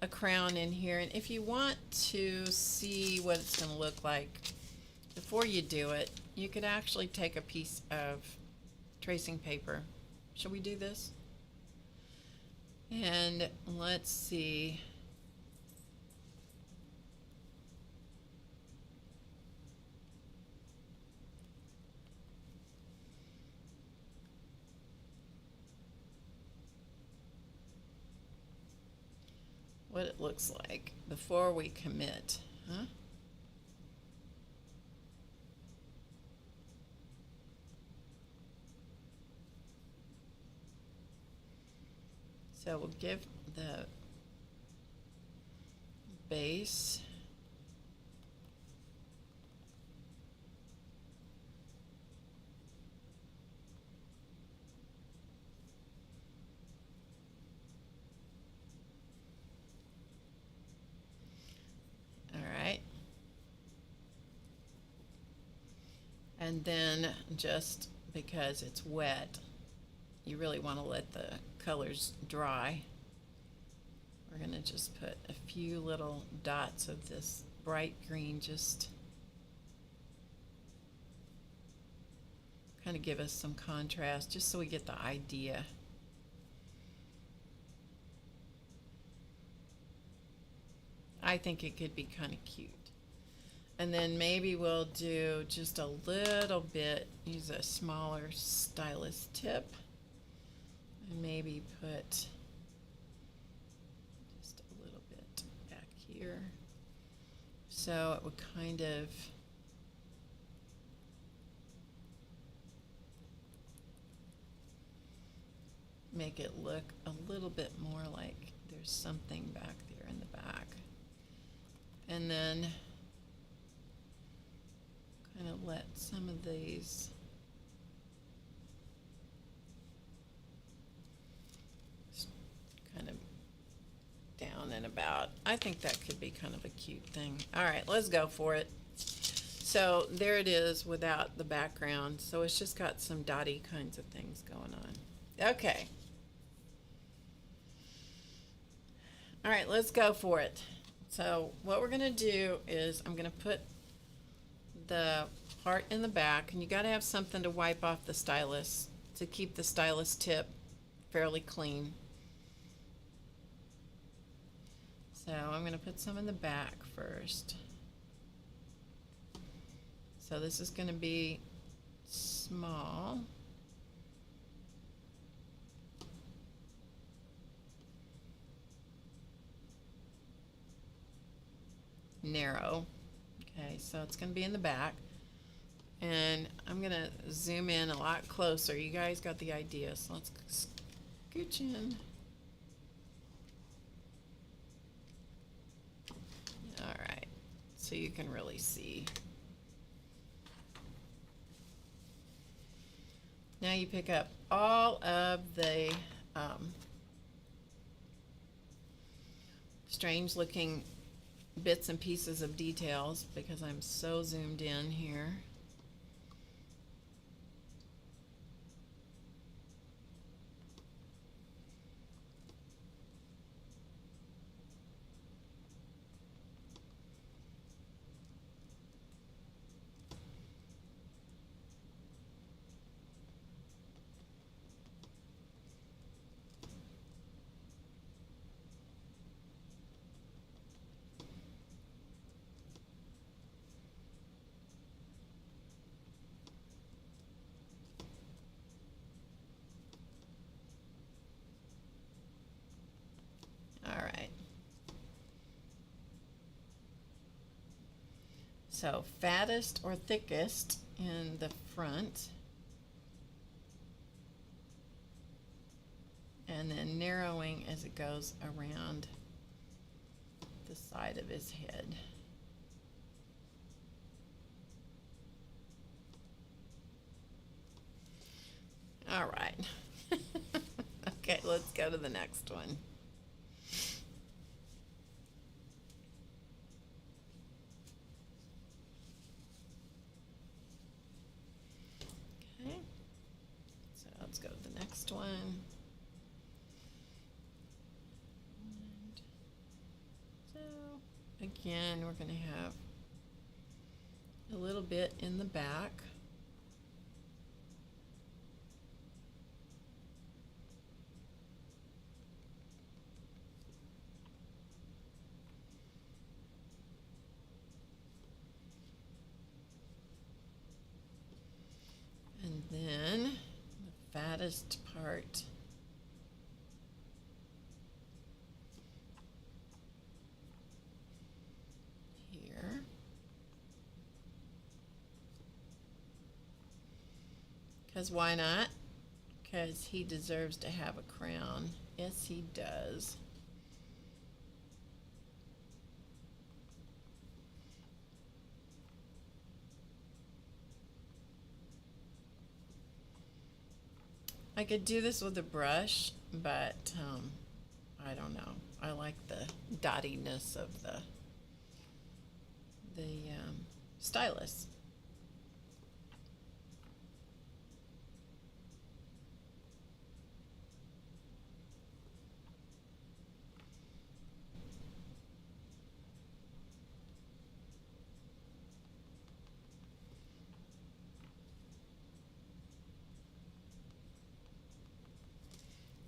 a crown in here. And if you want to see what it's going to look like before you do it, you could actually take a piece of tracing paper. Shall we do this? And let's see. What it looks like before we commit, huh? So we'll give the base and then just because it's wet, you really want to let the colors dry. We're going to just put a few little dots of this bright green, just kind of give us some contrast, just so we get the idea. I think it could be kind of cute. And then maybe we'll do just a little bit, use a smaller stylus tip, and maybe put just a little bit back here. So it would kind of make it look a little bit more like there's something back there in the back. And then kind of let some of these kind of down and about. I think that could be kind of a cute thing. All right, let's go for it. So there it is without the background. So it's just got some dotty kinds of things going on. Okay. All right, let's go for it. So what we're going to do is I'm going to put the part in the back, and you got to have something to wipe off the stylus to keep the stylus tip fairly clean. So I'm going to put some in the back first. So this is going to be small. Narrow. Okay, so it's going to be in the back. And I'm going to zoom in a lot closer. You guys got the idea, so let's scooch in. All right, so you can really see. Now you pick up all of the strange looking bits and pieces of details because I'm so zoomed in here. So fattest or thickest in the front, and then narrowing as it goes around the side of his head. All right. Okay, let's go to the next one. Let's go to the next one. And so again, we're going to have a little bit in the back. And then the fattest part here. Because why not? Because he deserves to have a crown. Yes, he does. I could do this with a brush, but I don't know. I like the dottiness of the stylus.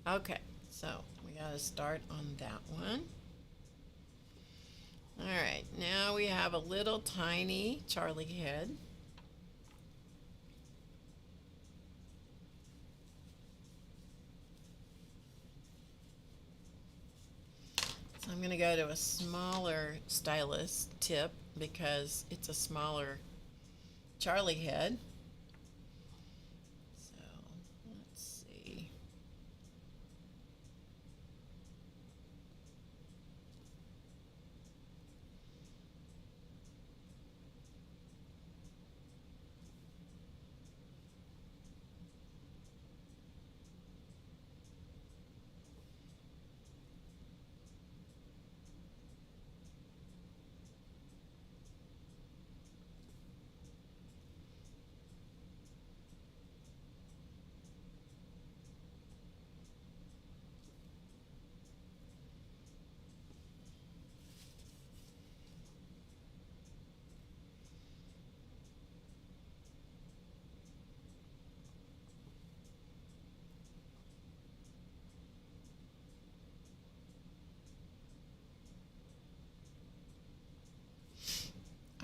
Okay, so we got to start on that one. All right, now we have a little tiny Charlie head. So I'm going to go to a smaller stylus tip because it's a smaller Charlie head. So let's see.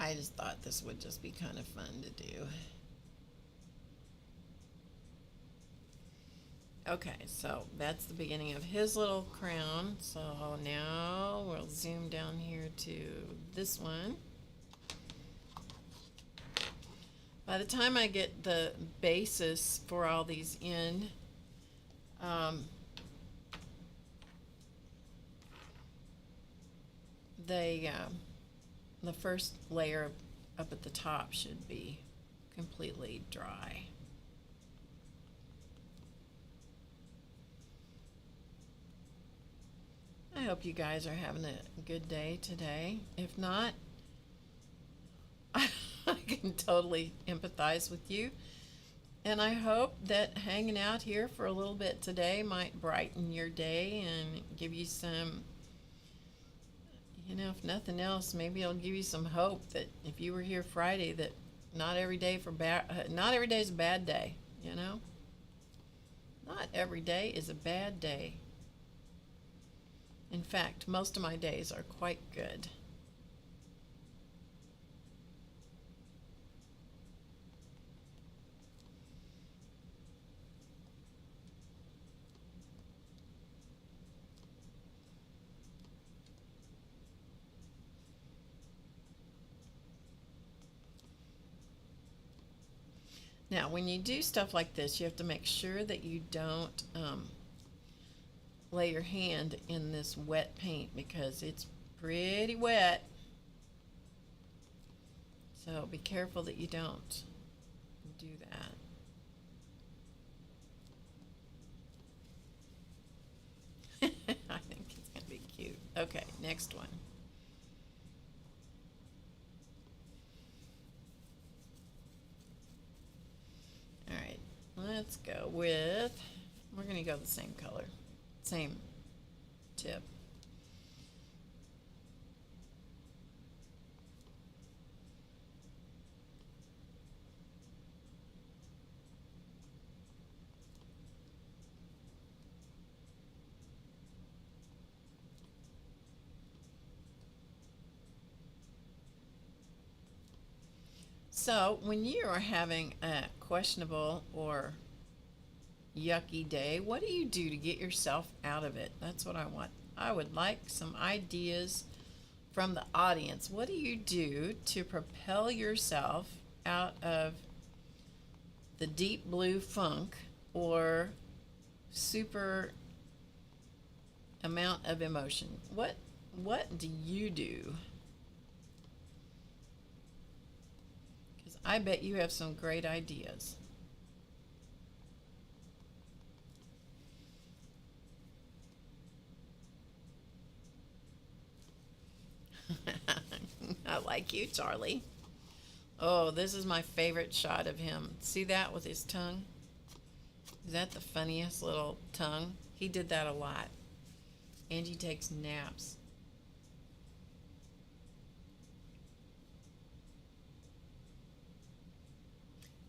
I just thought this would just be kind of fun to do. Okay, so that's the beginning of his little crown. So now we'll zoom down here to this one. By the time I get the basis for all these in, the first layer up at the top should be completely dry. I hope you guys are having a good day today. If not, I can totally empathize with you. And I hope that hanging out here for a little bit today might brighten your day and give you some, you know, if nothing else, maybe it'll give you some hope that if you were here Friday, that not every day is a bad day, you know? Not every day is a bad day. In fact, most of my days are quite good. Now, when you do stuff like this, you have to make sure that you don't lay your hand in this wet paint that it's pretty wet. So be careful that you don't do that. I think it's going to be cute. Okay, next one. All right, let's go with, we're going to go the same color. Same tip. So when you are having a questionable or yucky day, what do you do to get yourself out of it? That's what I want. I would like some ideas from the audience. What do you do to propel yourself out of the deep blue funk or super amount of emotion? What do you do? Because I bet you have some great ideas. I like you, Charlie. Oh, this is my favorite shot of him. See that with his tongue? Is that the funniest little tongue? He did that a lot. Angie takes naps.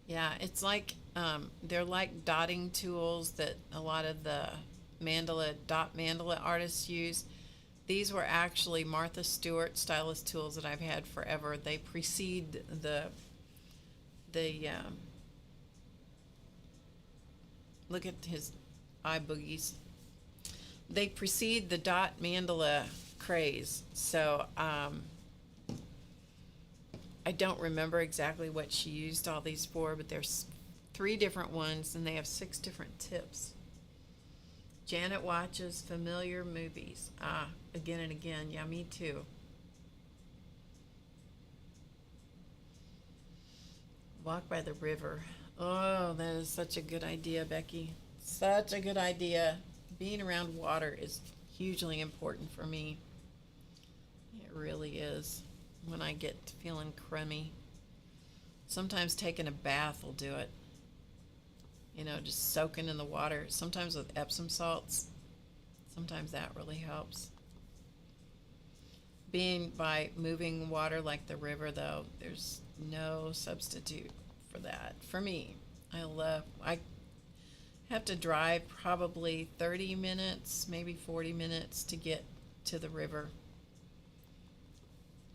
Yeah, it's like they're like dotting tools that a lot of the dot mandala artists use. These were actually Martha Stewart stylus tools that I've had forever. They precede the look at his eye boogies. They precede the dot mandala craze. So I don't remember exactly what she used all these for, but there's 3 different ones and they have 6 different tips. Janet watches familiar movies. Again and again. Yeah, me too. Walk by the river. Oh, that is such a good idea, Becky. Such a good idea. Being around water is hugely important for me. It really is. When I get feeling crummy. Sometimes taking a bath will do it. You know, just soaking in the water. Sometimes with Epsom salts. Sometimes that really helps. Being by moving water like the river, though, there's no substitute for that. For me, I have to drive probably 30 minutes, maybe 40 minutes to get to the river.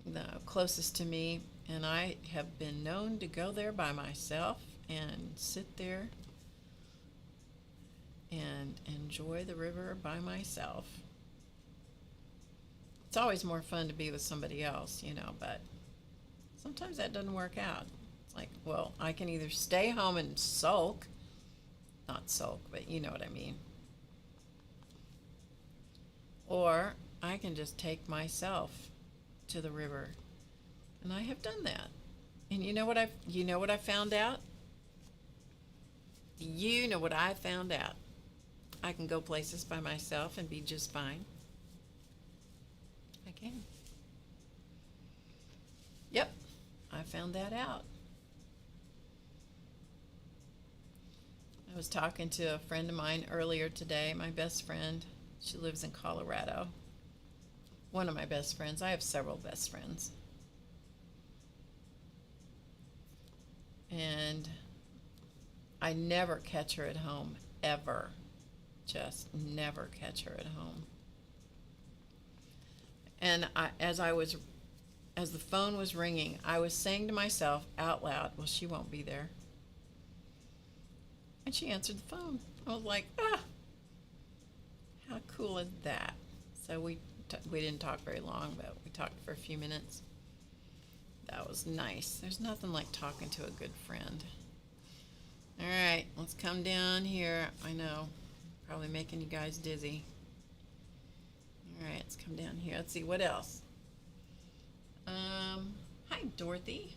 The closest to me and I have been known to go there by myself and sit there and enjoy the river by myself. It's always more fun to be with somebody else, you know, but sometimes that doesn't work out. It's like, well, I can either stay home and sulk, not sulk, but you know what I mean, or I can just take myself to the river. And I have done that. And you know what I found out? You know what I found out? I can go places by myself and be just fine. I can. Yep, I found that out. I was talking to a friend of mine earlier today, my best friend. She lives in Colorado. One of my best friends. I have several best friends. And I never catch her at home, ever. Just never catch her at home. And as the phone was ringing, I was saying to myself out loud, well, she won't be there. And she answered the phone. I was like, how cool is that? So we didn't talk very long, but we talked for a few minutes. That was nice. There's nothing like talking to a good friend. All right, let's come down here. I know, probably making you guys dizzy. All right, let's come down here. Let's see, what else? Hi, Dorothy.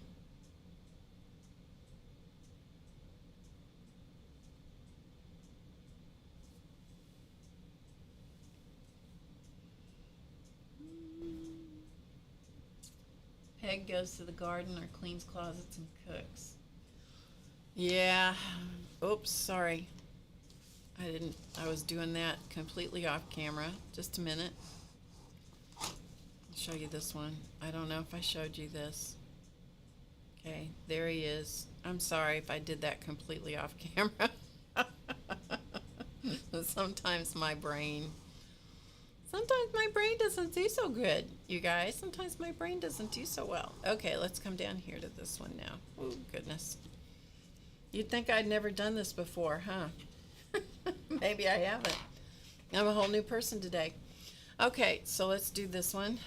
Peg goes to the garden or cleans closets and cooks. Yeah. Oops, sorry. I was doing that completely off camera. Just a minute. I'll show you this one. I don't know if I showed you this. Okay, there he is. I'm sorry if I did that completely off camera. Sometimes my brain doesn't do so good, you guys. Sometimes my brain doesn't do so well. Okay, let's come down here to this one now. Oh, goodness. You'd think I'd never done this before, huh? Maybe I haven't. I'm a whole new person today. Okay, so let's do this one.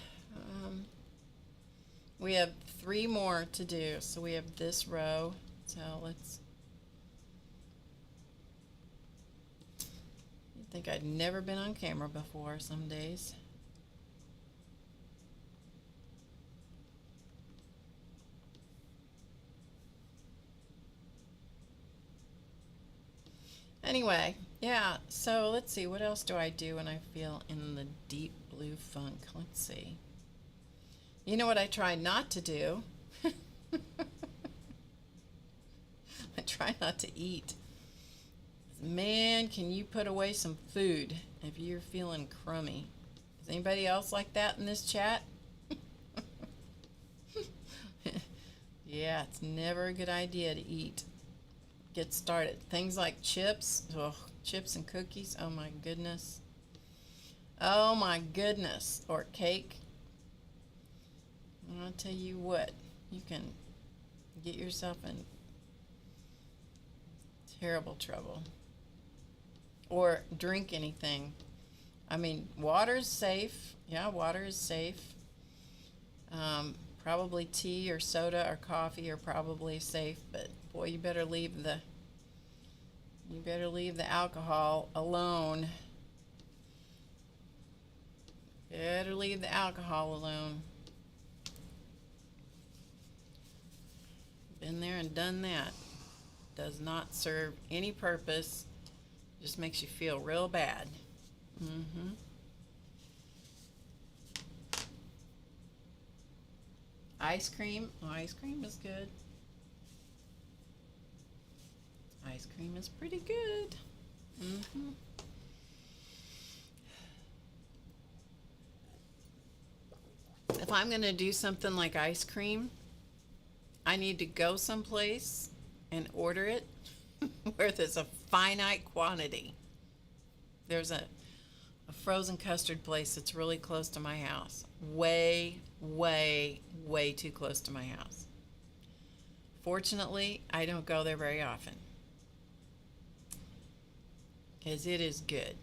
We have 3 more to do. So we have this row. So let's... You'd think I'd never been on camera before some days. Anyway, yeah, so let's see, what else do I do when I feel in the deep blue funk? Let's see. You know what I try not to do? I try not to eat. Man, can you put away some food if you're feeling crummy? Is anybody else like that in this chat? Yeah, it's never a good idea to eat. Get started. Things like chips, chips and cookies, oh my goodness. Oh my goodness. Or cake. I'll tell you what, you can get yourself in terrible trouble. Or drink anything. I mean, water's safe. Yeah, water is safe. Probably tea or soda or coffee are probably safe, but boy, you better leave the alcohol alone. Better leave the alcohol alone. Been there and done that. Does not serve any purpose. Just makes you feel real bad. Ice cream. Oh, ice cream is good. Ice cream is pretty good. If I'm going to do something like ice cream, I need to go someplace and order it where there's a finite quantity. There's a frozen custard place that's really close to my house. Way, way, way too close to my house. Fortunately, I don't go there very often because it is good.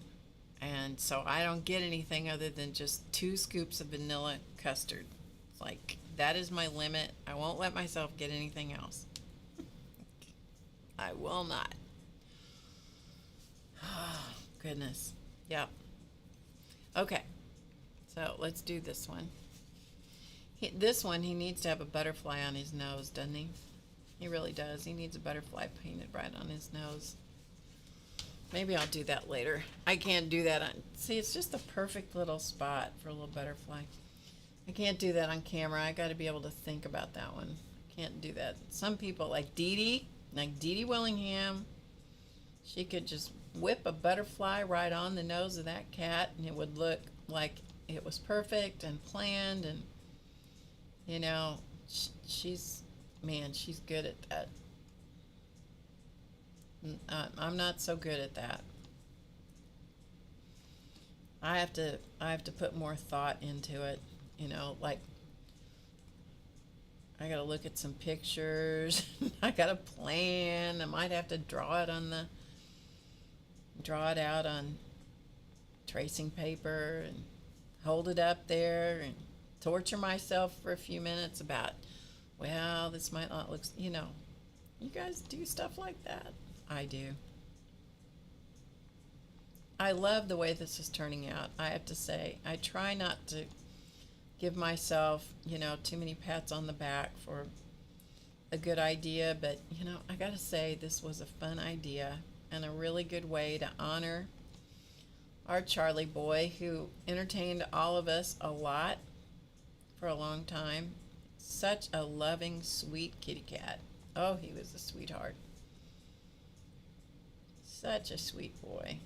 And so I don't get anything other than just 2 scoops of vanilla custard. It's like, that is my limit. I won't let myself get anything else. I will not. Oh, goodness. Yep. Okay. So let's do this one. This one, he needs to have a butterfly on his nose, doesn't he? He really does. He needs a butterfly painted right on his nose. Maybe I'll do that later. I can't do that on... See, it's just the perfect little spot for a little butterfly. I can't do that on camera. I got to be able to think about that one. Can't do that. Some people, like Dee Dee Willingham, she could just whip a butterfly right on the nose of that cat, and it would look like it was perfect and planned, and, you know, she's good at that. I'm not so good at that. I have to put more thought into it, you know, like I gotta look at some pictures. I gotta plan. I might have to draw it out on tracing paper and hold it up there and torture myself for a few minutes about, well, this might not look, you know. You guys do stuff like that? I do. I love the way this is turning out. I have to say, I try not to give myself, you know, too many pats on the back for a good idea, but, you know, I gotta say this was a fun idea and a really good way to honor our Charlieboy, who entertained all of us a lot for a long time. Such a loving, sweet kitty cat. Oh, he was a sweetheart. Such a sweet boy.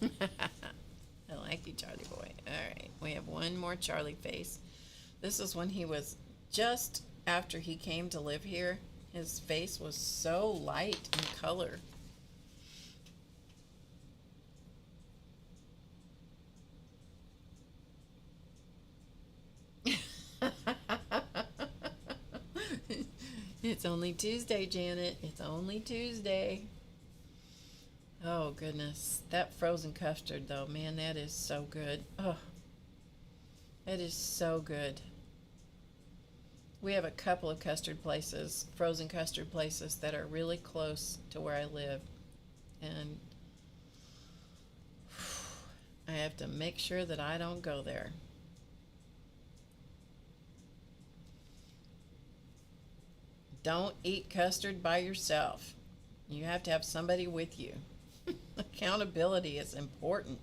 I like you, Charlie boy. All right, we have one more Charlie face. This is when he was just after he came to live here. His face was so light in color. It's only Tuesday, Janet. It's only Tuesday. Oh, goodness. That frozen custard, though, man, that is so good. Oh, that is so good. We have a couple of custard places, frozen custard places, that are really close to where I live. And I have to make sure that I don't go there. Don't eat custard by yourself. You have to have somebody with you. Accountability is important.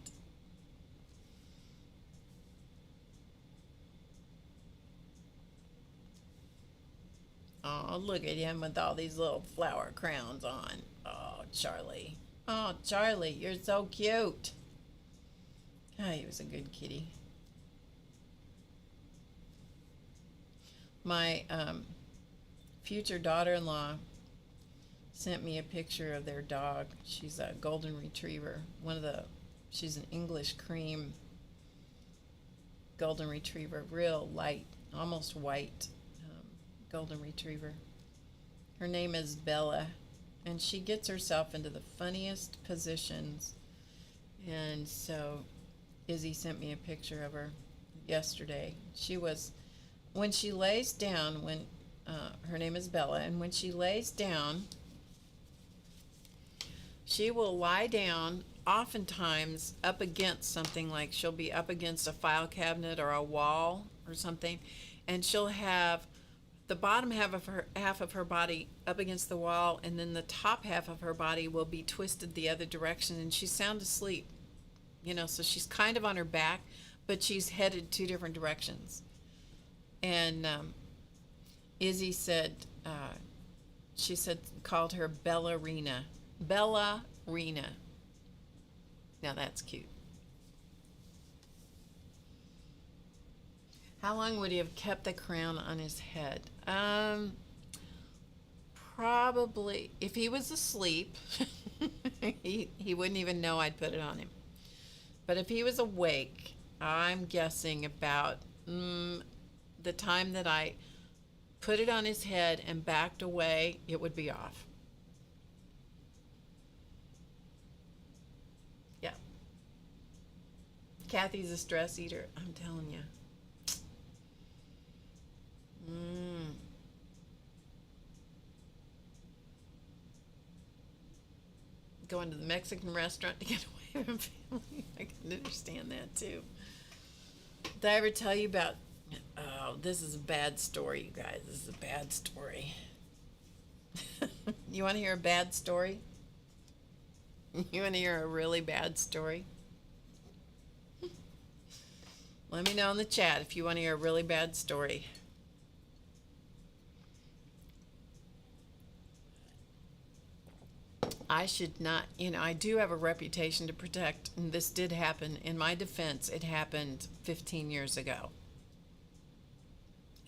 Oh, look at him with all these little flower crowns on. Oh, Charlie. Oh, Charlie, you're so cute. Oh, he was a good kitty. My future daughter-in-law sent me a picture of their dog. She's a golden retriever. She's an English cream golden retriever, real light, almost white golden retriever. Her name is Bella, and she gets herself into the funniest positions. And so Izzy sent me a picture of her yesterday. When she lays down, her name is Bella, and when she lays down, she will lie down oftentimes up against something, like she'll be up against a file cabinet or a wall or something, and she'll have the bottom half of her body up against the wall, and then the top half of her body will be twisted the other direction, and she's sound asleep. You know, so she's kind of on her back, but she's headed 2 different directions. And Izzy said, called her Bellarina. Bellarina. Now that's cute. How long would he have kept the crown on his head? probably, if he was asleep, he wouldn't even know I'd put it on him. But if he was awake, I'm guessing about the time that I put it on his head and backed away, it would be off. Yeah. Kathy's a stress eater, I'm telling you. Going to the Mexican restaurant to get away from family. I can understand that too. Did I ever tell you about, oh, this is a bad story, you guys. This is a bad story. You want to hear a bad story? You want to hear a really bad story? Let me know in the chat if you want to hear a really bad story. I should not, I do have a reputation to protect, and this did happen. In my defense, it happened 15 years ago,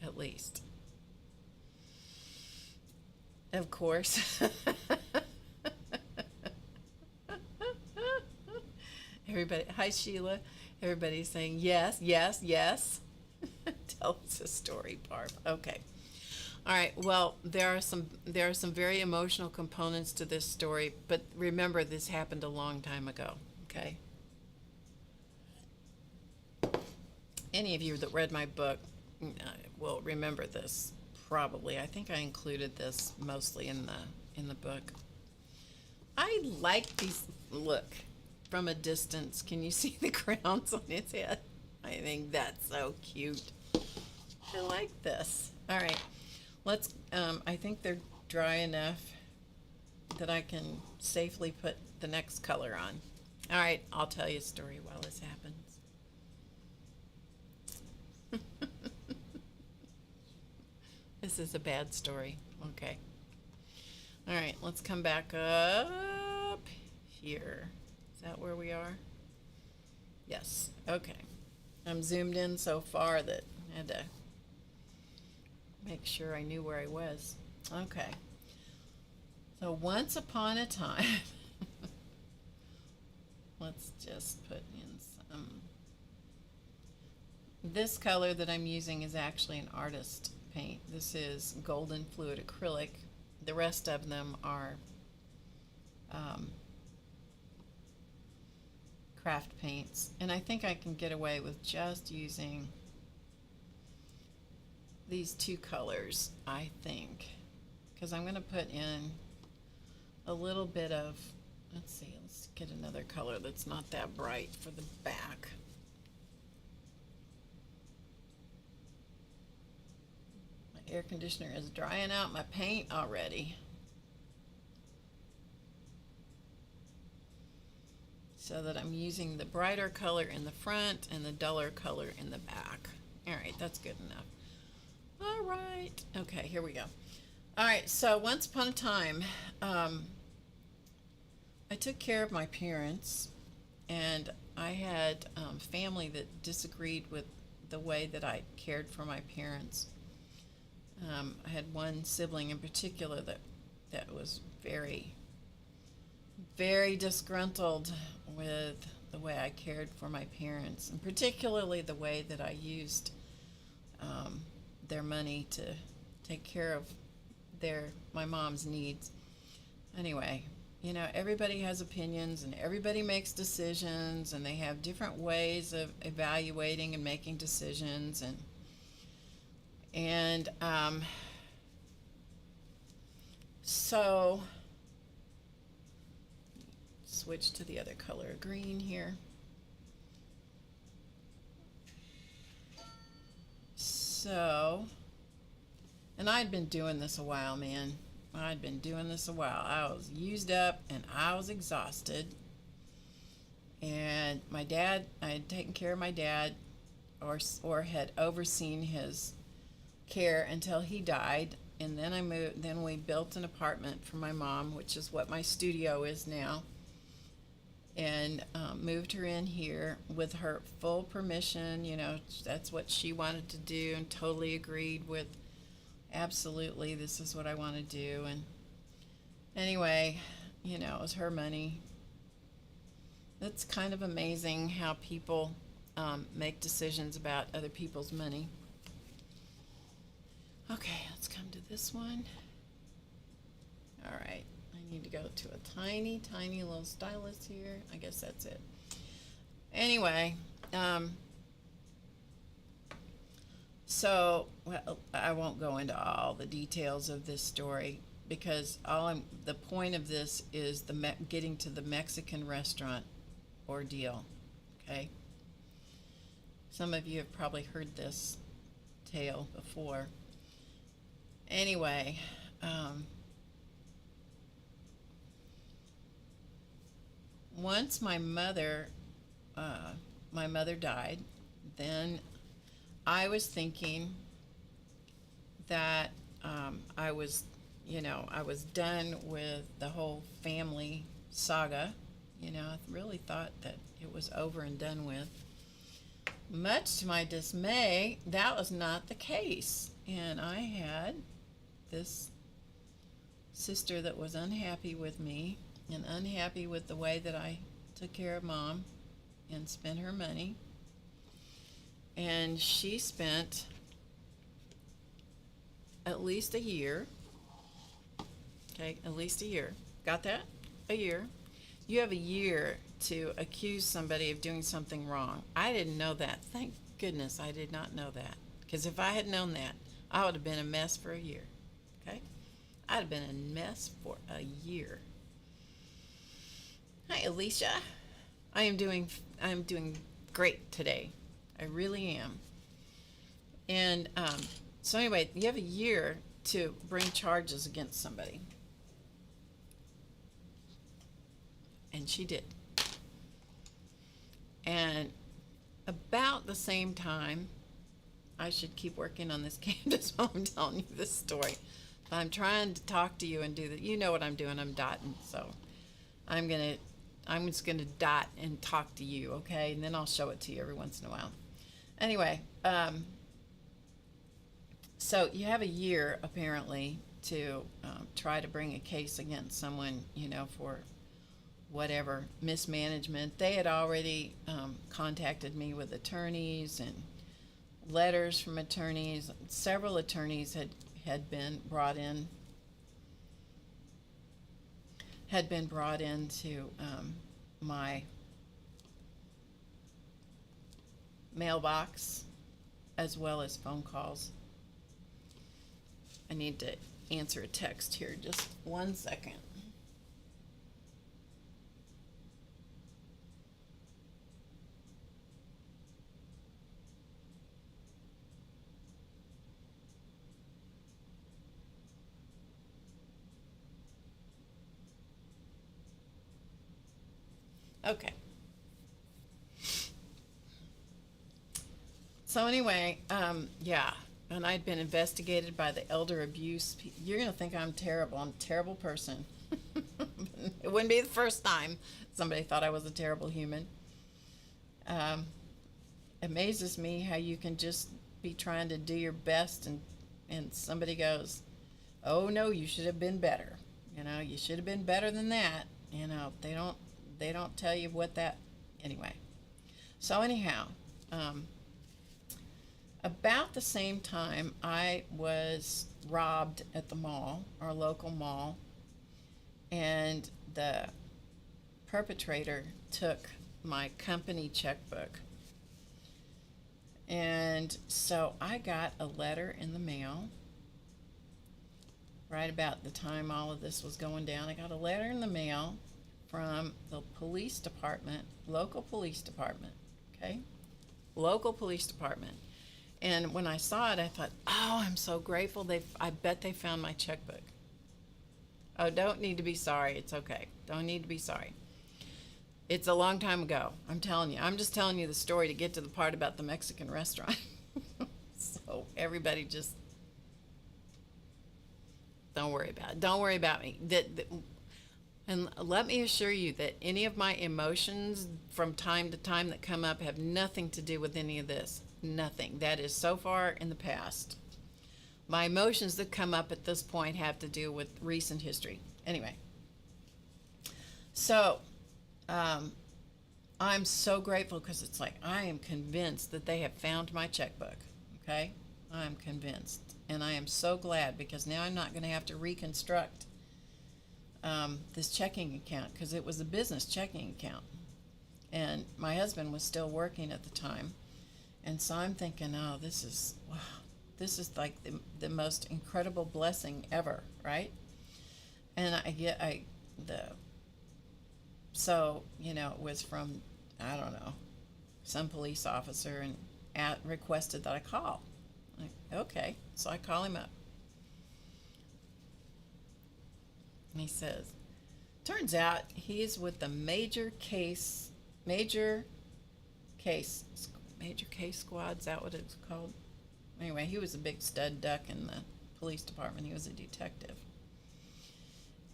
at least. Of course. Everybody, hi Sheila. Everybody's saying yes, yes, yes. Tell us a story, Barb. Okay. All right, well, there are some very emotional components to this story, but remember, this happened a long time ago, okay? Any of you that read my book will remember this, probably. I think I included this mostly in the book. I like these, look, from a distance, can you see the crowns on his head? I think that's so cute. I like this. All right. Let's, I think they're dry enough that I can safely put the next color on. All right, I'll tell you a story while this happens. This is a bad story. Okay. All right, let's come back up here. Is that where we are? Yes. Okay. I'm zoomed in so far that I had to make sure I knew where I was. Okay. So once upon a time, let's just put in some. This color that I'm using is actually an artist paint. This is golden fluid acrylic. The rest of them are craft paints. And I think I can get away with just using these two colors, I think, because I'm going to put in a little bit of, let's get another color that's not that bright for the back. My air conditioner is drying out my paint already. So that I'm using the brighter color in the front and the duller color in the back. All right, that's good enough. All right. Okay, here we go. All right, so once upon a time, I took care of my parents, and I had family that disagreed with the way that I cared for my parents. I had one sibling in particular that was very, very disgruntled with the way I cared for my parents, and particularly the way that I used their money to take care of my mom's needs. Anyway, everybody has opinions and everybody makes decisions, and they have different ways of evaluating and making decisions, and so switch to the other color of green here. So, and I'd been doing this a while, man. I'd been doing this a while. I was used up and I was exhausted. And my dad, I had taken care of my dad, or had overseen his care until he died. And then I moved. Then we built an apartment for my mom, which is what my studio is now, and moved her in here with her full permission. That's what she wanted to do, and totally agreed with. Absolutely, this is what I want to do. Anyway, you know, it was her money. It's kind of amazing how people make decisions about other people's money. Okay, let's come to this one. All right, I need to go to a tiny, tiny little stylus here. I guess that's it. Anyway, so, well, I won't go into all the details of this story because the point of this is getting to the Mexican restaurant ordeal. Okay, some of you have probably heard this tale before. Anyway, once my mother died, then I was thinking that I was done with the whole family saga. You know, I really thought that it was over and done with. Much to my dismay, that was not the case. And I had this sister that was unhappy with me and unhappy with the way that I took care of Mom and spent her money. And she spent at least a year. Okay, at least a year. Got that? A year. You have a year to accuse somebody of doing something wrong. I didn't know that. Thank goodness I did not know that. Because if I had known that, I would have been a mess for a year. Okay? I'd have been a mess for a year. Hi, Alicia. I'm doing great today. I really am. And so anyway, you have a year to bring charges against somebody. And she did. And about the same time, I should keep working on this canvas while I'm telling you this story. I'm trying to talk to you and do that. You know what I'm doing. I'm dotting. So I'm just gonna dot and talk to you, okay? And then I'll show it to you every once in a while. Anyway, so you have a year apparently to try to bring a case against someone, you know, for whatever mismanagement. They had already contacted me with attorneys and letters from attorneys. Several attorneys had been brought into my mailbox, as well as phone calls. I need to answer a text here, just 1 second. Okay. So anyway, yeah, and I'd been investigated by the elder abuse. You're going to think I'm terrible. I'm a terrible person. It wouldn't be the first time somebody thought I was a terrible human. Amazes me how you can just be trying to do your best and somebody goes, oh no, you should have been better. You know, you should have been better than that. You know, they don't tell you what that, anyway. So anyhow, about the same time I was robbed at the mall, our local mall, and the perpetrator took my company checkbook. And so I got a letter in the mail right about the time all of this was going down. I got a letter in the mail from the police department, local police department, okay? Local police department. And when I saw it, I thought, oh, I'm so grateful. I bet they found my checkbook. Oh, don't need to be sorry. It's okay. Don't need to be sorry. It's a long time ago. I'm telling you. I'm just telling you the story to get to the part about the Mexican restaurant. So everybody just don't worry about it. Don't worry about me. And let me assure you that any of my emotions from time to time that come up have nothing to do with any of this. Nothing. That is so far in the past. My emotions that come up at this point have to do with recent history. Anyway, So, um, I'm so grateful because it's like I am convinced that they have found my checkbook. Okay? I'm convinced. And I am so glad because now I'm not going to have to reconstruct this checking account because it was a business checking account. And my husband was still working at the time. And so I'm thinking, oh, wow, this is like the most incredible blessing ever, right? And so, it was from, I don't know, some police officer and requested that I call. Like, okay, so I call him up. And he says, turns out he's with the major case squad, is that what it's called? Anyway, he was a big stud duck in the police department. He was a detective.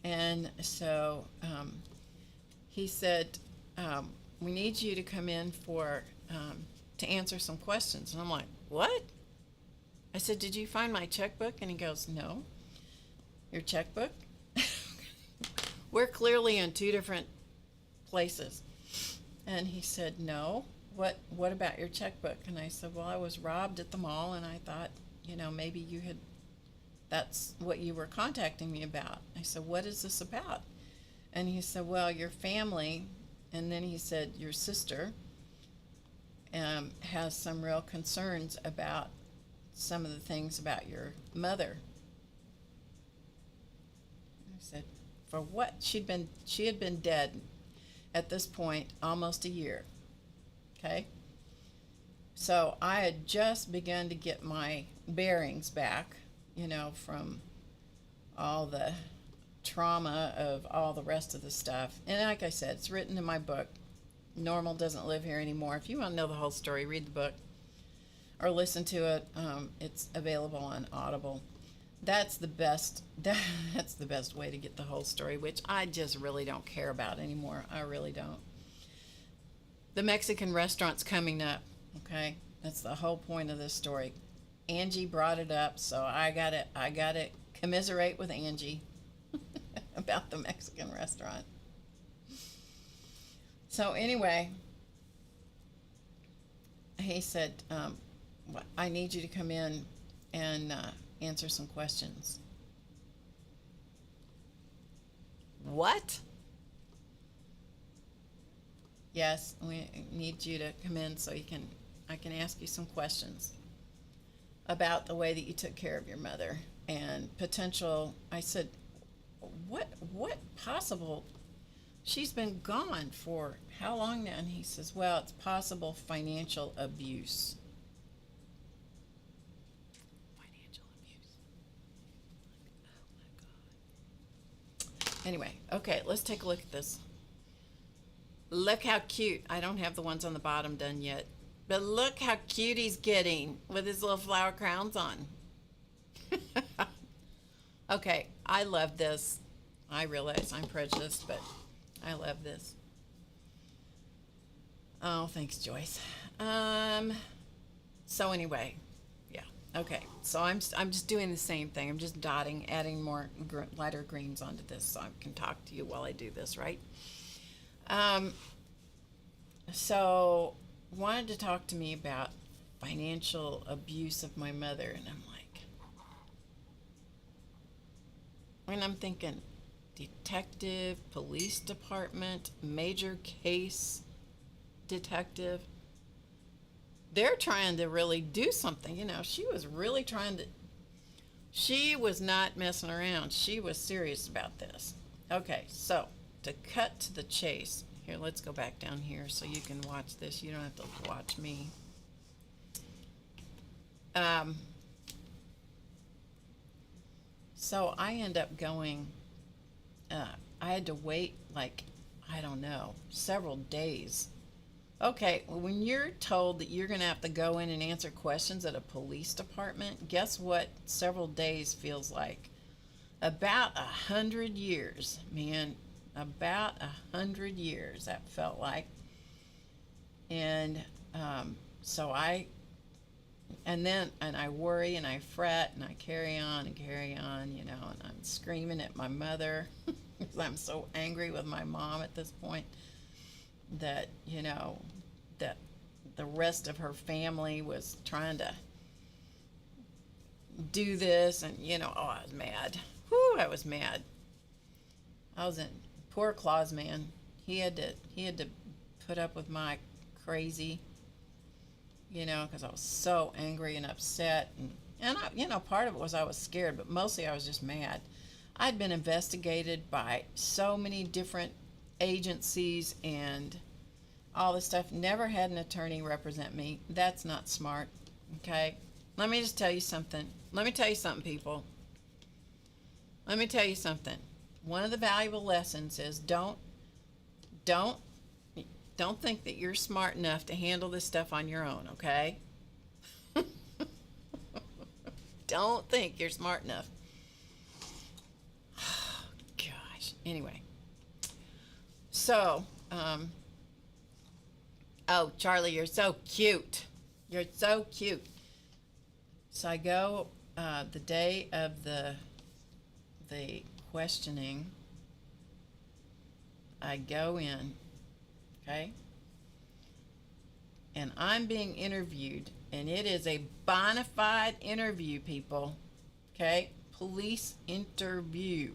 And so he said, we need you to come in to answer some questions. And I'm like, what? I said, did you find my checkbook? And he goes, no. Your checkbook? We're clearly in two different places. And he said, no. What about your checkbook? And I said, well, I was robbed at the mall, and I thought, maybe that's what you were contacting me about. I said, what is this about? And he said, well, your family, and then he said, your sister has some real concerns about some of the things about your mother. I said, for what? She had been dead at this point almost a year. Okay? So I had just begun to get my bearings back, from all the trauma of all the rest of the stuff. And like I said, it's written in my book. Normal doesn't live here anymore. If you want to know the whole story, read the book or listen to it. It's available on Audible. That's the best. That's the best way to get the whole story, which I just really don't care about anymore. I really don't. The Mexican restaurant's coming up. Okay, that's the whole point of this story. Angie brought it up, so I got to commiserate with Angie about the Mexican restaurant. So anyway, he said, I need you to come in and answer some questions. What? Yes, we need you to come in so I can ask you some questions about the way that you took care of your mother and potential. I said, what possible? She's been gone for how long now? And he says, well, it's possible financial abuse. Financial abuse. Oh my God. Anyway, okay, let's take a look at this. Look how cute. I don't have the ones on the bottom done yet. But look how cute he's getting with his little flower crowns on. Okay, I love this. I realize I'm prejudiced, but I love this. Oh, thanks, Joyce. So anyway, yeah. Okay, so I'm just doing the same thing. I'm just adding more lighter greens onto this so I can talk to you while I do this, right? So wanted to talk to me about financial abuse of my mother, and I'm thinking detective, police department, major case detective. They're trying to really do something. She was really she was not messing around. She was serious about this. Okay, so to cut to the chase, here, let's go back down here so you can watch this. You don't have to watch me. So I end up going, I had to wait I don't know, several days. Okay, when you're told that you're going to have to go in and answer questions at a police department, guess what several days feels like? About 100 years, man. About 100 years that felt like. And so I worry and I fret and I carry on, and I'm screaming at my mother. I'm so angry with my mom at this point that, that the rest of her family was trying to do this, and I was mad. Whew, I was mad. I was in poor Claus man. He had to put up with my crazy, because I was so angry and upset, and I, part of it was I was scared, but mostly I was just mad. I'd been investigated by so many different agencies and all this stuff. Never had an attorney represent me. That's not smart. Okay? Let me just tell you something. Let me tell you something, people. Let me tell you something. One of the valuable lessons is don't think that you're smart enough to handle this stuff on your own, okay? Don't think you're smart enough. Gosh. Anyway. So, oh, Charlie, you're so cute. You're so cute. So I go the day of the questioning. I go in, okay? And I'm being interviewed, and it is a bona fide interview, people. Okay? Police interview.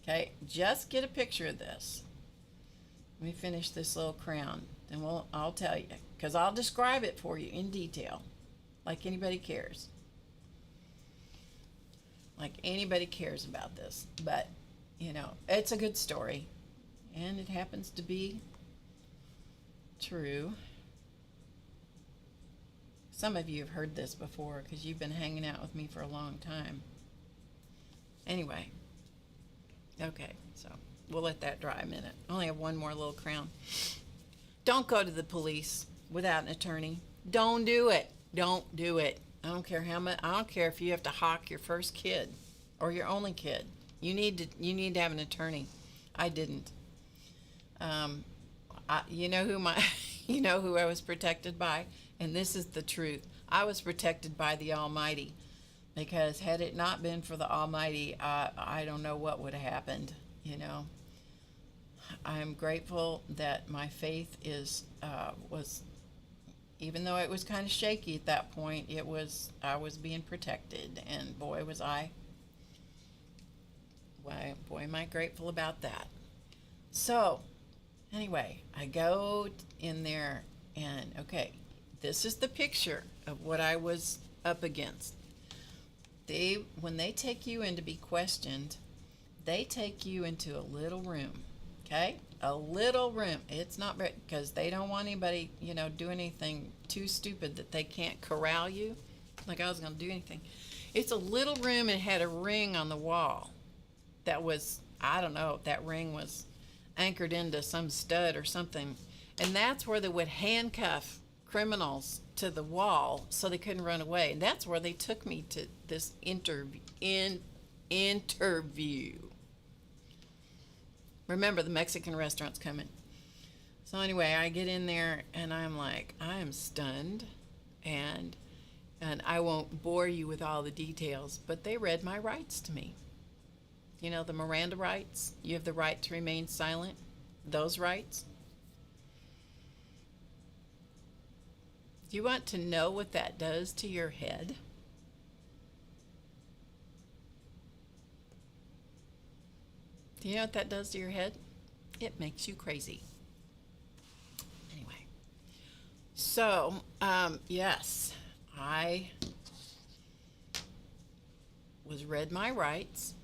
Okay? Just get a picture of this. Let me finish this little crown, then I'll tell you, because I'll describe it for you in detail, like anybody cares. Like anybody cares about this. But, it's a good story, and it happens to be true. Some of you have heard this before because you've been hanging out with me for a long time. Anyway, okay, so we'll let that dry a minute. I only have one more little crown. Don't go to the police without an attorney. Don't do it. Don't do it. I don't care how much. I don't care if you have to hawk your first kid or your only kid. You need to have an attorney. I didn't. You know who I was protected by, and this is the truth. I was protected by the Almighty, because had it not been for the Almighty, I don't know what would have happened. I am grateful that my faith was, even though it was kind of shaky at that point, I was being protected, and boy was I. Boy am I grateful about that. So, anyway, I go in there, and okay, this is the picture of what I was up against. When they take you in to be questioned, they take you into a little room, okay? A little room. It's not very, because they don't want anybody, doing anything too stupid that they can't corral you. Like I was going to do anything. It's a little room, and it had a ring on the wall that was, I don't know, that ring was anchored into some stud or something. And that's where they would handcuff criminals to the wall so they couldn't run away. And that's where they took me to this interview. Remember, the Mexican restaurant's coming. So anyway, I get in there, and I'm like, I am stunned, and I won't bore you with all the details, but they read my rights to me. The Miranda rights. You have the right to remain silent. Those rights. Do you want to know what that does to your head? Do you know what that does to your head? It makes you crazy. Anyway. So, yes, I was read my rights.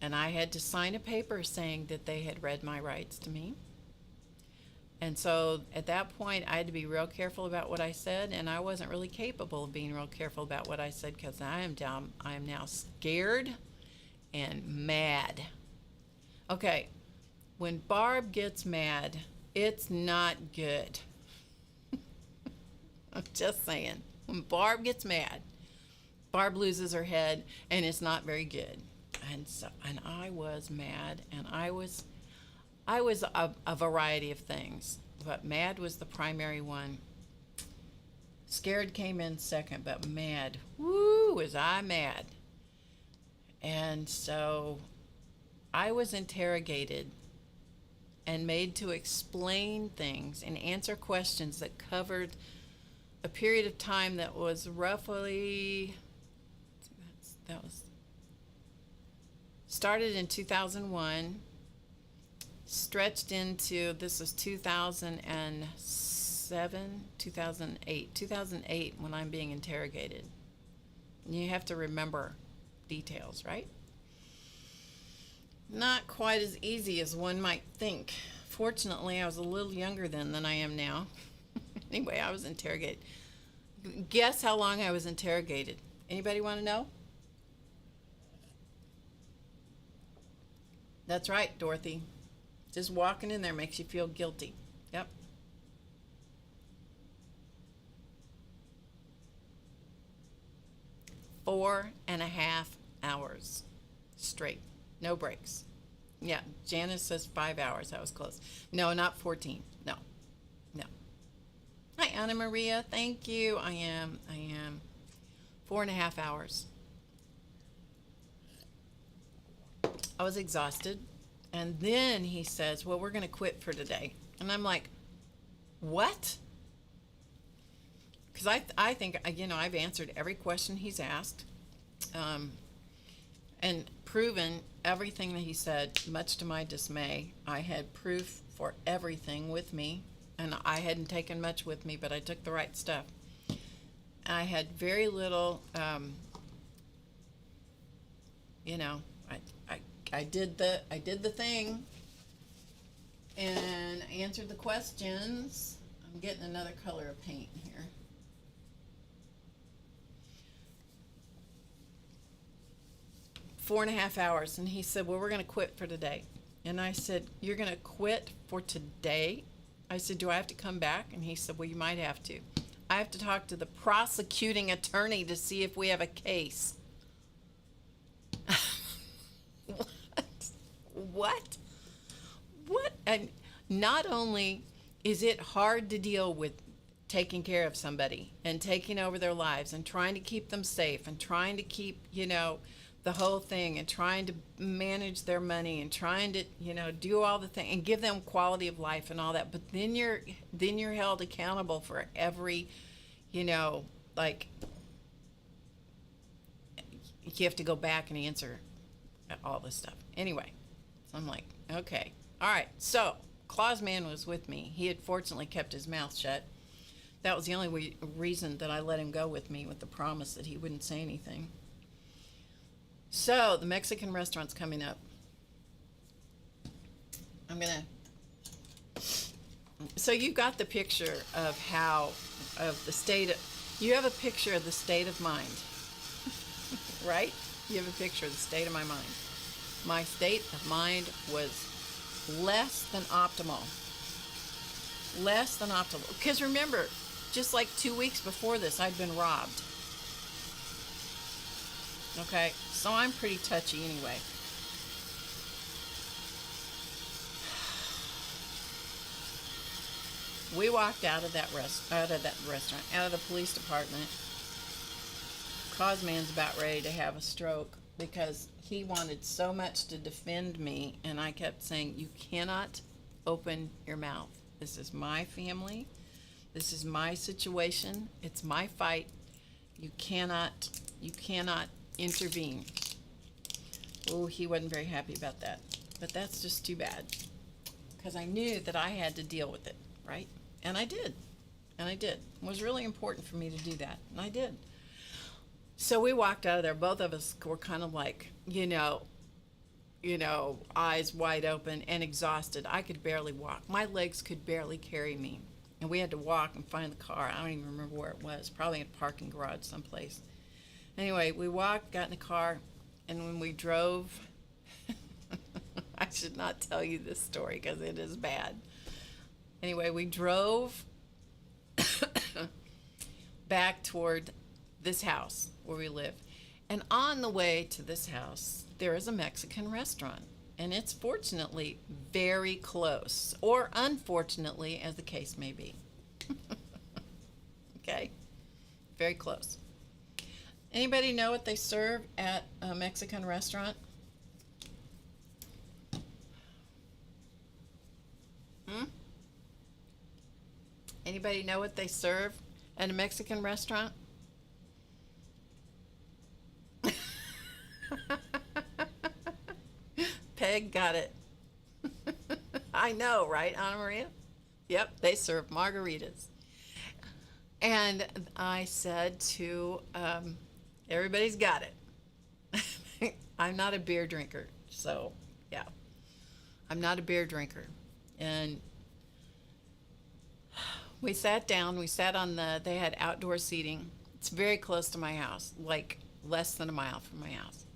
And I had to sign a paper saying that they had read my rights to me. And so at that point, I had to be real careful about what I said, and I wasn't really capable of being real careful about what I said, because I am now scared and mad. Okay, when Barb gets mad, it's not good. I'm just saying. When Barb gets mad, Barb loses her head, and it's not very good. And I was mad, and I was a variety of things, but mad was the primary one. Scared came in second, but mad, woo, was I mad. And so I was interrogated and made to explain things and answer questions that covered a period of time that was roughly, that was started in 2001, stretched into, this is 2007, 2008 when I'm being interrogated. And you have to remember details, right? Not quite as easy as one might think. Fortunately, I was a little younger then than I am now. Anyway, I was interrogated. Guess how long I was interrogated? Anybody want to know? That's right, Dorothy. Just walking in there makes you feel guilty. Yep. Four and a half hours straight. No breaks. Yeah, Janice says 5 hours. That was close. No, not 14. No. No. Hi, Anna Maria. Thank you. I am. 4.5 hours. I was exhausted. And then he says, well, we're going to quit for today. And I'm like, what? Because I think, I've answered every question he's asked. And proven everything that he said, much to my dismay. I had proof for everything with me, and I hadn't taken much with me, but I took the right stuff. I had very little, I did the thing and answered the questions. I'm getting another color of paint here. Four and a half hours, and he said, well, we're going to quit for today. And I said, you're going to quit for today? I said, do I have to come back? And he said, well, you might have to. I have to talk to the prosecuting attorney to see if we have a case. What? And not only is it hard to deal with taking care of somebody and taking over their lives and trying to keep them safe and trying to keep, the whole thing and trying to manage their money and trying to, do all the things and give them quality of life and all that. But then you're held accountable for every, you have to go back and answer all this stuff. Anyway, so I'm like, okay, all right. So Claus Man was with me. He had fortunately kept his mouth shut. That was the only reason that I let him go with me, with the promise that he wouldn't say anything. So the Mexican restaurant's coming up. So you got the picture of the state you have a picture of the state of mind, right? You have a picture of the state of my mind. My state of mind was less than optimal. Less than optimal. Because remember, just like 2 weeks before this, I'd been robbed. Okay, so I'm pretty touchy anyway. We walked out of that restaurant, out of the police department. Cosman's about ready to have a stroke because he wanted so much to defend me, and I kept saying, you cannot open your mouth. This is my family. This is my situation. It's my fight. You cannot intervene. Oh, he wasn't very happy about that. But that's just too bad. Because I knew that I had to deal with it, right? And I did. It was really important for me to do that. And I did. So we walked out of there. Both of us were kind of like, eyes wide open and exhausted. I could barely walk. My legs could barely carry me. And we had to walk and find the car. I don't even remember where it was. Probably in a parking garage someplace. Anyway, we walked, got in the car, and when we drove, I should not tell you this story because it is bad. Anyway, we drove back toward this house where we live. And on the way to this house, there is a Mexican restaurant. And it's fortunately very close, or unfortunately, as the case may be. Okay? Very close. Anybody know what they serve at a Mexican restaurant? Hmm? Anybody know what they serve at a Mexican restaurant? Peg got it. I know, right, Anna Maria? Yep, they serve margaritas. And I said to everybody's got it. I'm not a beer drinker, so yeah, I'm not a beer drinker. And we sat down. We sat on they had outdoor seating. It's very close to my house, like less than a mile from my house.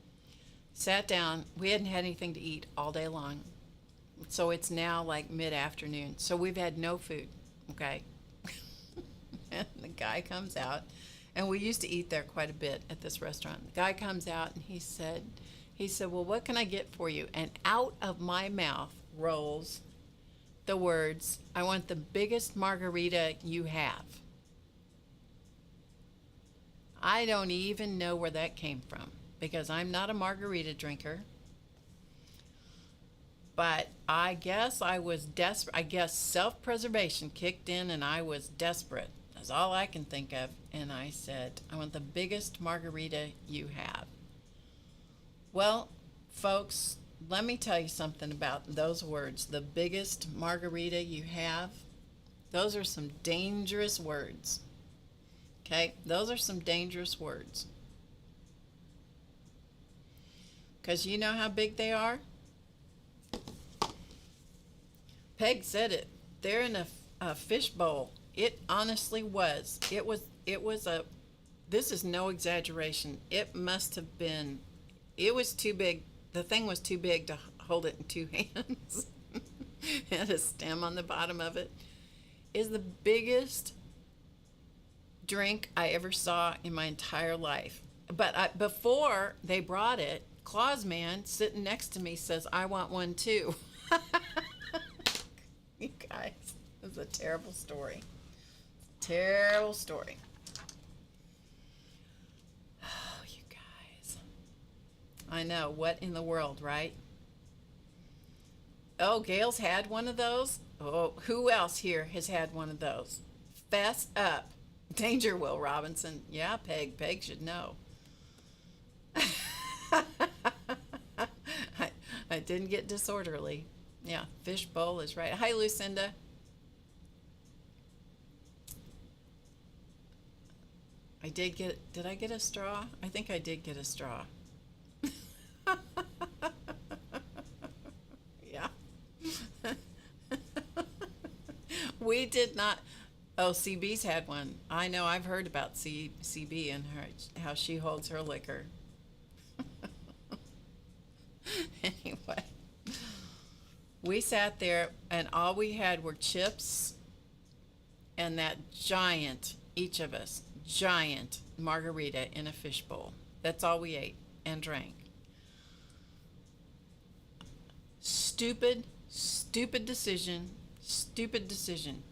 Sat down. We hadn't had anything to eat all day long. So it's now like mid-afternoon. So we've had no food, okay? And the guy comes out, and we used to eat there quite a bit at this restaurant. The guy comes out, and he said, well, what can I get for you? And out of my mouth rolls the words, I want the biggest margarita you have. I don't even know where that came from, because I'm not a margarita drinker. But I guess I was desperate. I guess self-preservation kicked in, and I was desperate. That's all I can think of. And I said, I want the biggest margarita you have. Well, folks, let me tell you something about those words. The biggest margarita you have. Those are some dangerous words. Okay? Those are some dangerous words. Because you know how big they are? Peg said it. They're in a fish bowl. It honestly was. It was a, this is no exaggeration. It must have been, it was too big. The thing was too big to hold it in two hands. It had a stem on the bottom of it. Is the biggest drink I ever saw in my entire life. But before they brought it, Claus Man sitting next to me says, I want one too. You guys, it's a terrible story. Terrible story. Oh, you guys. I know. What in the world, right? Oh, Gail's had one of those? Oh, who else here has had one of those? Fess up. Danger, Will Robinson. Yeah, Peg. Peg should know. I didn't get disorderly. Yeah, fish bowl is right. Hi, Lucinda. Did I get a straw? I think I did get a straw. Yeah. We did not. Oh, CB's had one. I know, I've heard about CB and how she holds her liquor. Anyway. We sat there, and all we had were chips and that giant, each of us, giant margarita in a fishbowl. That's all we ate and drank. Stupid, stupid decision. Stupid decision.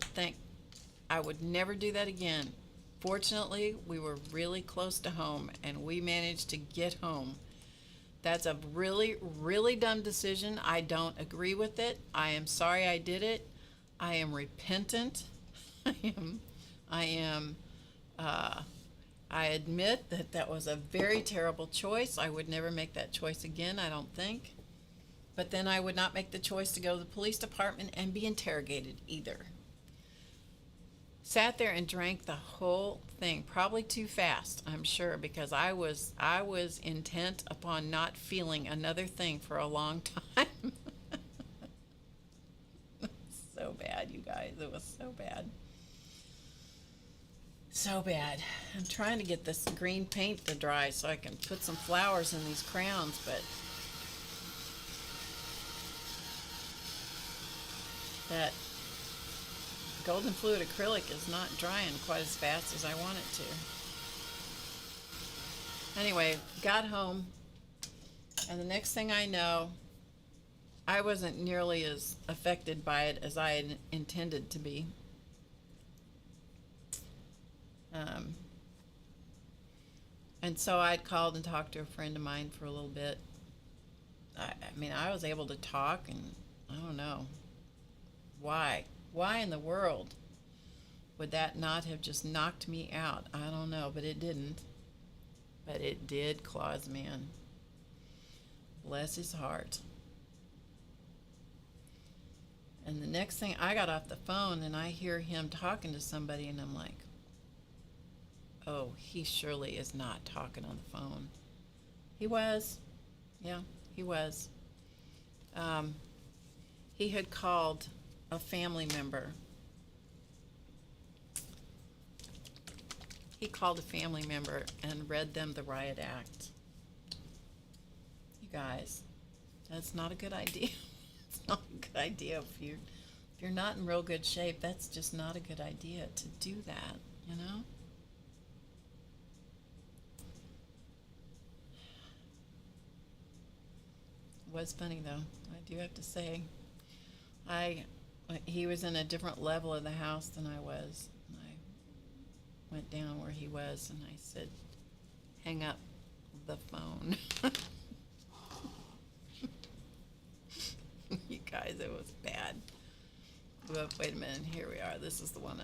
I would never do that again. Fortunately, we were really close to home, and we managed to get home. That's a really, really dumb decision. I don't agree with it. I am sorry I did it. I am repentant. I admit that was a very terrible choice. I would never make that choice again, I don't think. But then I would not make the choice to go to the police department and be interrogated either. Sat there and drank the whole thing, probably too fast, I'm sure, because I was intent upon not feeling another thing for a long time. So bad, you guys. It was so bad. So bad. I'm trying to get this green paint to dry so I can put some flowers in these crowns, but that golden fluid acrylic is not drying quite as fast as I want it to. Anyway, got home, and the next thing I know, I wasn't nearly as affected by it as I had intended to be. And so I'd called and talked to a friend of mine for a little bit. I mean, I was able to talk, and I don't know why. Why in the world would that not have just knocked me out? I don't know, but it didn't. But it did Claus man. Bless his heart. And the next thing, I got off the phone and I hear him talking to somebody, and I'm like, oh, he surely is not talking on the phone. He was. Yeah, he was. He had called a family member. He called a family member and read them the riot act. You guys, that's not a good idea. It's not a good idea if you're not in real good shape. That's just not a good idea to do that, you know? It was funny though, I do have to say. He was in a different level of the house than I was. And I went down where he was and I said, hang up the phone. You guys, it was bad. Wait a minute, here we are. This is the one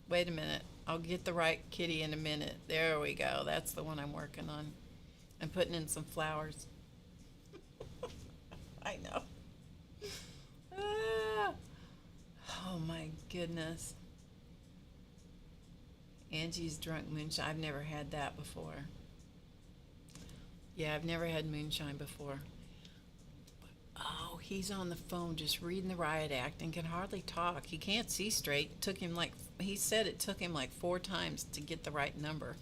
wait a minute. I'll get the right kitty in a minute. There we go. That's the one I'm working on. I'm putting in some flowers. I know. Oh my goodness. Angie's drunk moonshine. I've never had that before. Yeah, I've never had moonshine before. Oh, he's on the phone just reading the riot act and can hardly talk. He can't see straight. He said it took him like 4 times to get the right number.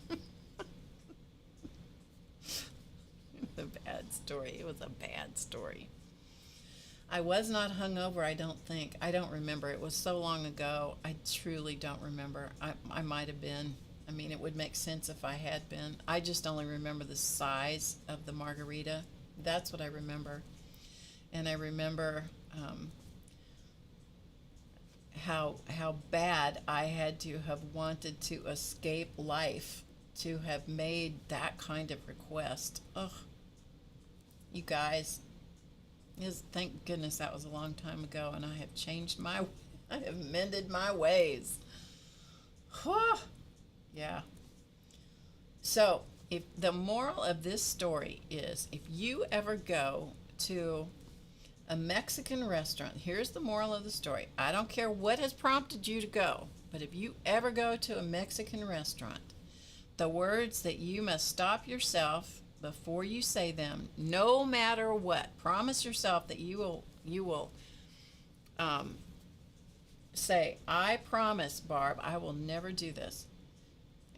It's a bad story. It was a bad story. I was not hungover, I don't think. I don't remember. It was so long ago. I truly don't remember. I might have been. I mean, it would make sense if I had been. I just only remember the size of the margarita. That's what I remember. And I remember how bad I had to have wanted to escape life to have made that kind of request. Ugh. You guys, thank goodness that was a long time ago, and I have mended my ways. Whew. Yeah. So, if the moral of this story is, if you ever go to a Mexican restaurant, here's the moral of the story. I don't care what has prompted you to go, but if you ever go to a Mexican restaurant, the words that you must stop yourself before you say them, no matter what. Promise yourself that you will say, I promise, Barb, I will never do this.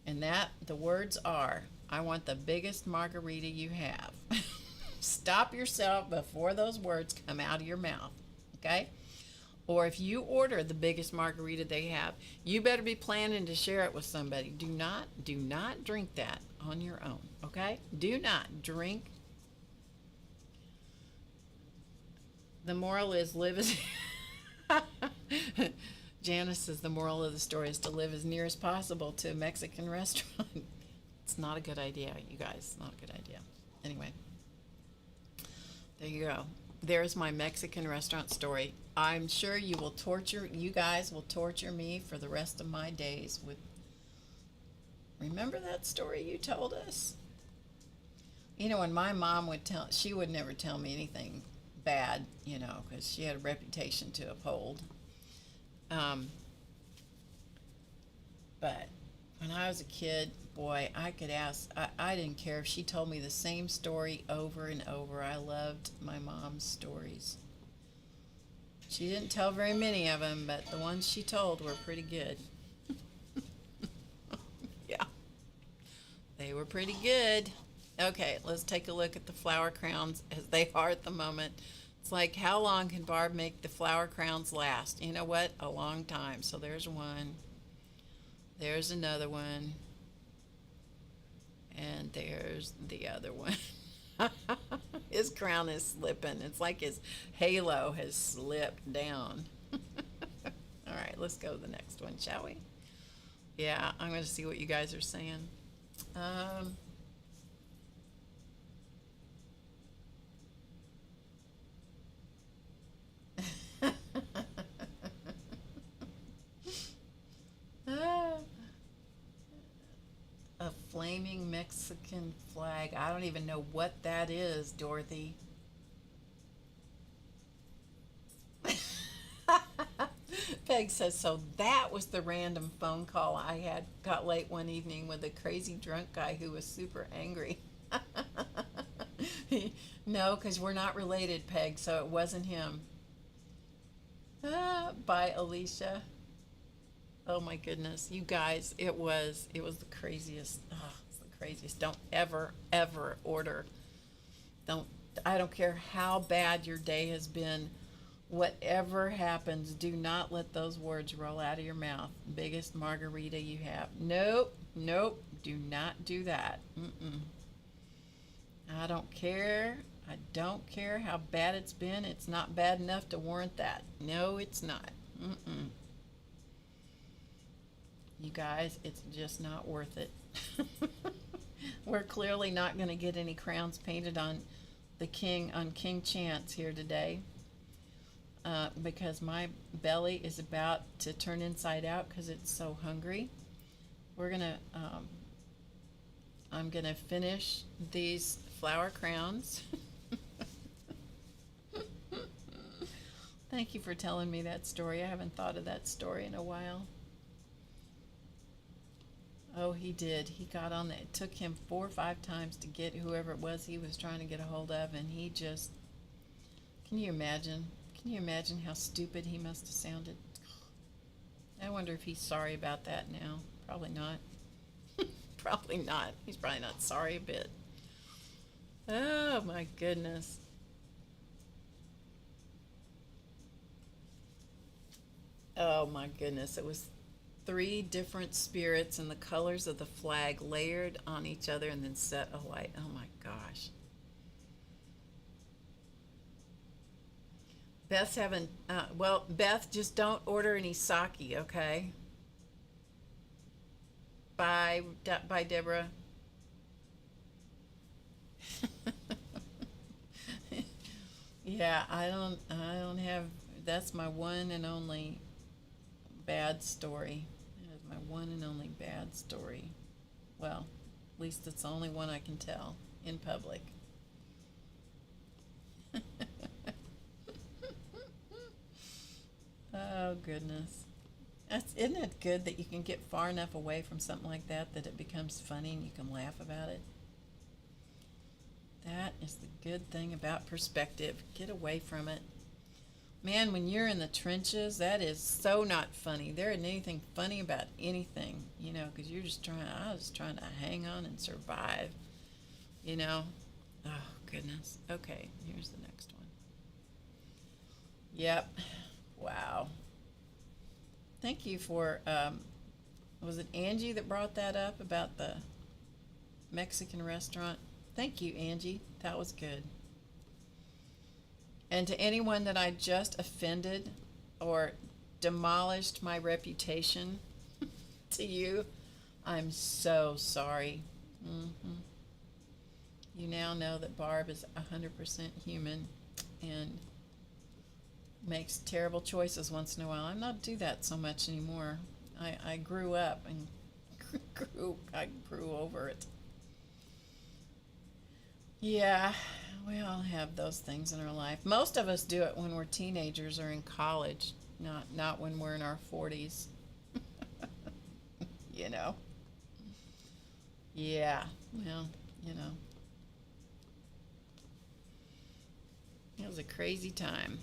And the words are, I want the biggest margarita you have. Stop yourself before those words come out of your mouth, okay? Or if you order the biggest margarita they have, you better be planning to share it with somebody. Do not drink that on your own, okay? Do not drink. The moral is live as... Janice says the moral of the story is to live as near as possible to a Mexican restaurant. It's not a good idea, you guys. It's not a good idea. Anyway, there you go. There's my Mexican restaurant story. I'm sure you guys will torture me for the rest of my days with, remember that story you told us? You know, when my mom she would never tell me anything bad, you know, because she had a reputation to uphold. But when I was a kid, boy, I could ask, I didn't care if she told me the same story over and over. I loved my mom's stories. She didn't tell very many of them, but the ones she told were pretty good. Yeah, they were pretty good. Okay, let's take a look at the flower crowns as they are at the moment. It's like, how long can Barb make the flower crowns last? You know what? A long time. So there's one. There's another one. And there's the other one. His crown is slipping. It's like his halo has slipped down. All right, let's go to the next one, shall we? Yeah, I'm going to see what you guys are saying. Um, ah, a flaming Mexican flag. I don't even know what that is, Dorothy. Peg says, so that was the random phone call I had got late one evening with a crazy drunk guy who was super angry. No, because we're not related, Peg, so it wasn't him. Bye, Alicia. Oh my goodness, you guys, it was the craziest. Oh, it's the craziest. Don't ever order. Don't I don't care how bad your day has been. Whatever happens, do not let those words roll out of your mouth. Biggest margarita you have. Nope, nope, do not do that. Mm-mm. I don't care. I don't care how bad it's been. It's not bad enough to warrant that. No, it's not. Mm-mm. You guys, it's just not worth it. We're clearly not going to get any crowns painted on the king, on King Chance here today, because my belly is about to turn inside out because it's so hungry. We're going to, I'm going to finish these flower crowns. Thank you for telling me that story. I haven't thought of that story in a while. Oh, he did. He got on that. It took him 4 or 5 times to get whoever it was he was trying to get a hold of, and he just, can you imagine? Can you imagine how stupid he must have sounded? I wonder if he's sorry about that now. Probably not. Probably not. He's probably not sorry a bit. Oh, my goodness. Oh, my goodness. It was 3 different spirits and the colors of the flag layered on each other and then set alight. Oh my gosh. Beth's having, well, Beth, just don't order any sake, okay? Bye, bye, Deborah. Yeah, I don't have, that's my one and only bad story. That is my one and only bad story. Well, at least it's the only one I can tell in public. Oh, goodness. Isn't it good that you can get far enough away from something like that that it becomes funny and you can laugh about it? That is the good thing about perspective. Get away from it. Man, when you're in the trenches, that is so not funny. There isn't anything funny about anything, because I was trying to hang on and survive, you know. Oh, goodness. Okay, here's the next one. Yep. Wow. Thank you for, was it Angie that brought that up about the Mexican restaurant? Thank you, Angie. That was good. And to anyone that I just offended or demolished my reputation to you, I'm so sorry. You now know that Barb is 100% human and makes terrible choices once in a while. I'm not do that so much anymore. I grew up and I grew over it. Yeah, we all have those things in our life. Most of us do it when we're teenagers or in college, not when we're in our 40s. you know. Yeah, well, it was a crazy time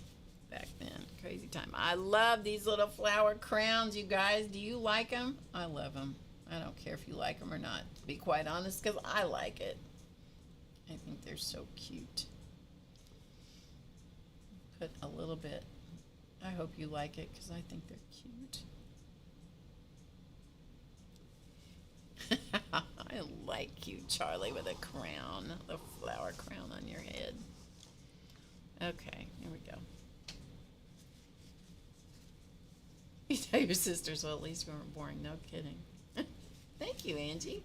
back then. Crazy time. I love these little flower crowns, you guys. Do you like them? I love them. I don't care if you like them or not, to be quite honest, because I like it. I think they're so cute. Put a little bit. I hope you like it because I think they're cute. I like you, Charlie, with a crown, a flower crown on your head. Okay, here we go. You tell your sisters, well, at least we weren't boring. No kidding. Thank you, Angie.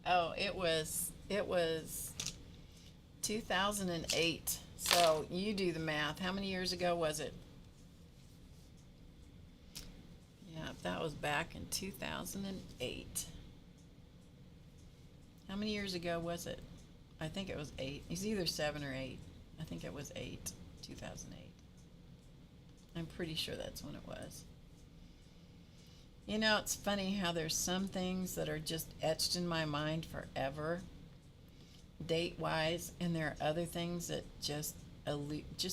Oh, it was 2008. So you do the math. How many years ago was it? Yeah, that was back in 2008. How many years ago was it? I think it was 8. It's either 7 or 8. I think it was 8, 2008. I'm pretty sure that's when it was. You know, it's funny how there's some things that are just etched in my mind forever, date-wise, and there are other things that just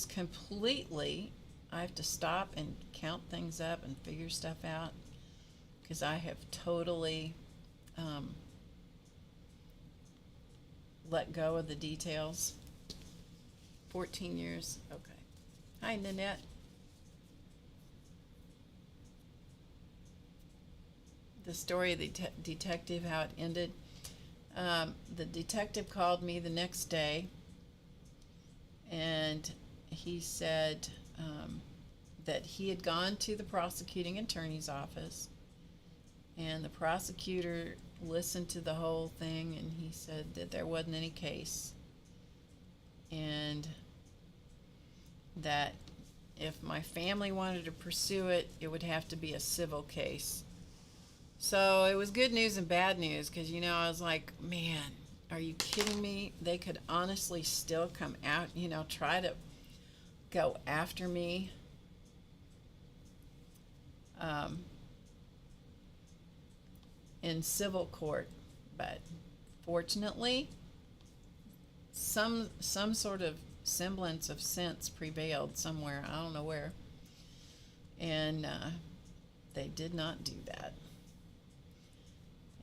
completely, I have to stop and count things up and figure stuff out because I have totally let go of the details. 14 years. Okay. Hi, Nanette. The story of the detective, how it ended. The detective called me the next day, and he said that he had gone to the prosecuting attorney's office, and the prosecutor listened to the whole thing, and he said that there wasn't any case, and that if my family wanted to pursue it, it would have to be a civil case. So it was good news and bad news because, you know, I was like, man, are you kidding me? They could honestly still come out, you know, try to go after me. In civil court, but fortunately, some sort of semblance of sense prevailed somewhere. I don't know where, and they did not do that.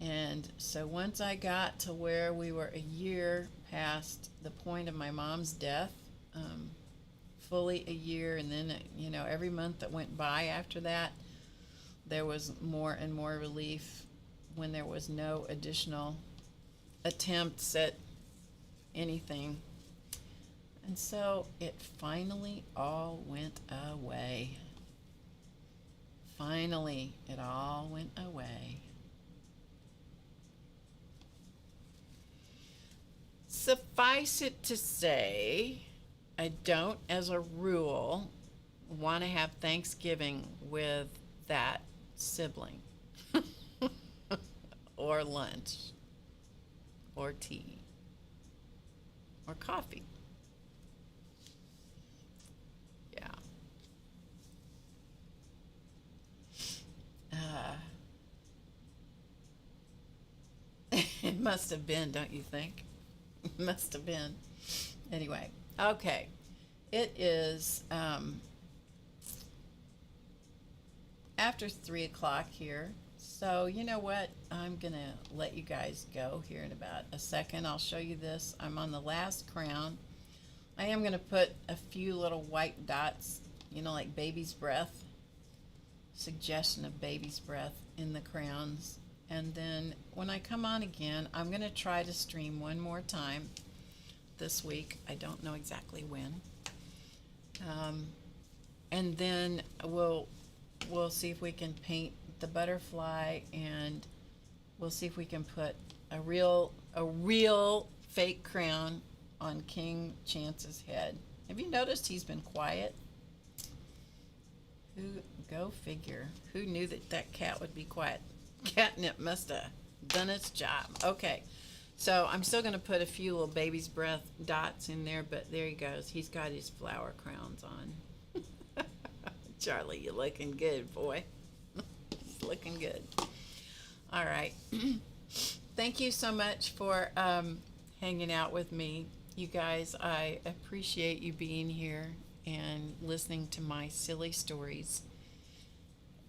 And so once I got to where we were a year past the point of my mom's death, fully a year, and then, you know, every month that went by after that, there was more and more relief when there was no additional attempts at anything. And so it finally all went away. Finally, it all went away. Suffice it to say, I don't, as a rule, want to have Thanksgiving with that sibling, or lunch, or tea, or coffee. Yeah. It must have been, don't you think? It must have been. Anyway, okay. It is after 3 o'clock here. So you know what? I'm going to let you guys go here in about a second. I'll show you this. I'm on the last crown. I am going to put a few little white dots, you know, like baby's breath, suggestion of baby's breath in the crowns. And then when I come on again, I'm going to try to stream one more time this week. I don't know exactly when. And then we'll see if we can paint the butterfly, and we'll see if we can put a real fake crown on King Chance's head. Have you noticed he's been quiet? Go figure. Who knew that cat would be quiet? Catnip must have done its job. Okay, so I'm still going to put a few little baby's breath dots in there, but there he goes. He's got his flower crowns on. Charlie, you're looking good, boy. He's looking good. All right. Thank you so much for hanging out with me. You guys, I appreciate you being here and listening to my silly stories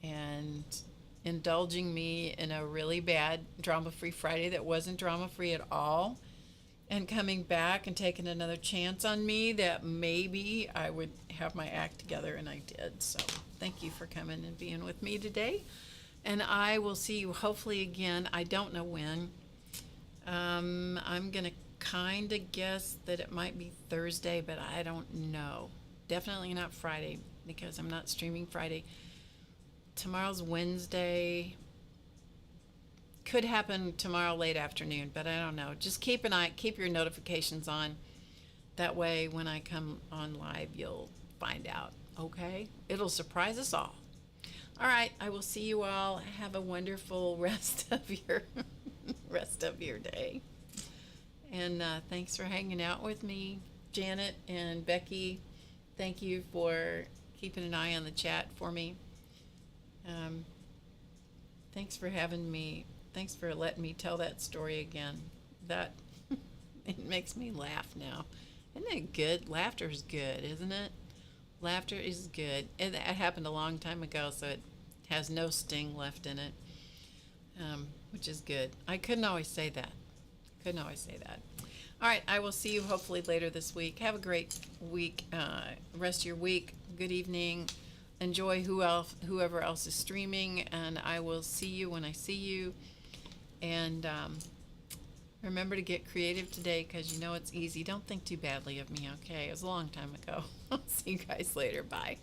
and indulging me in a really bad drama-free Friday that wasn't drama-free at all, and coming back and taking another chance on me that maybe I would have my act together, and I did. So thank you for coming and being with me today, and I will see you hopefully again. I don't know when. I'm gonna kind of guess that it might be Thursday, but I don't know. Definitely not Friday, because I'm not streaming Friday. Tomorrow's Wednesday. could happen tomorrow late afternoon, but I don't know. Just keep your notifications on. That way, when I come on live, you'll find out. Okay? It'll surprise us all. All right, I will see you all. Have a wonderful rest of your day. And thanks for hanging out with me, Janet and Becky. Thank you for keeping an eye on the chat for me. Thanks for having me. Thanks for letting me tell that story again. That it makes me laugh now. Isn't it good? Laughter is good, isn't it? Laughter is good. And that happened a long time ago, so it has no sting left in it, which is good. I couldn't always say that. All right, I will see you hopefully later this week. Have a great week, rest of your week. Good evening. Enjoy whoever else is streaming, and I will see you when I see you. And remember to get creative today, because you know it's easy. Don't think too badly of me, okay? It was a long time ago. I'll see you guys later. Bye.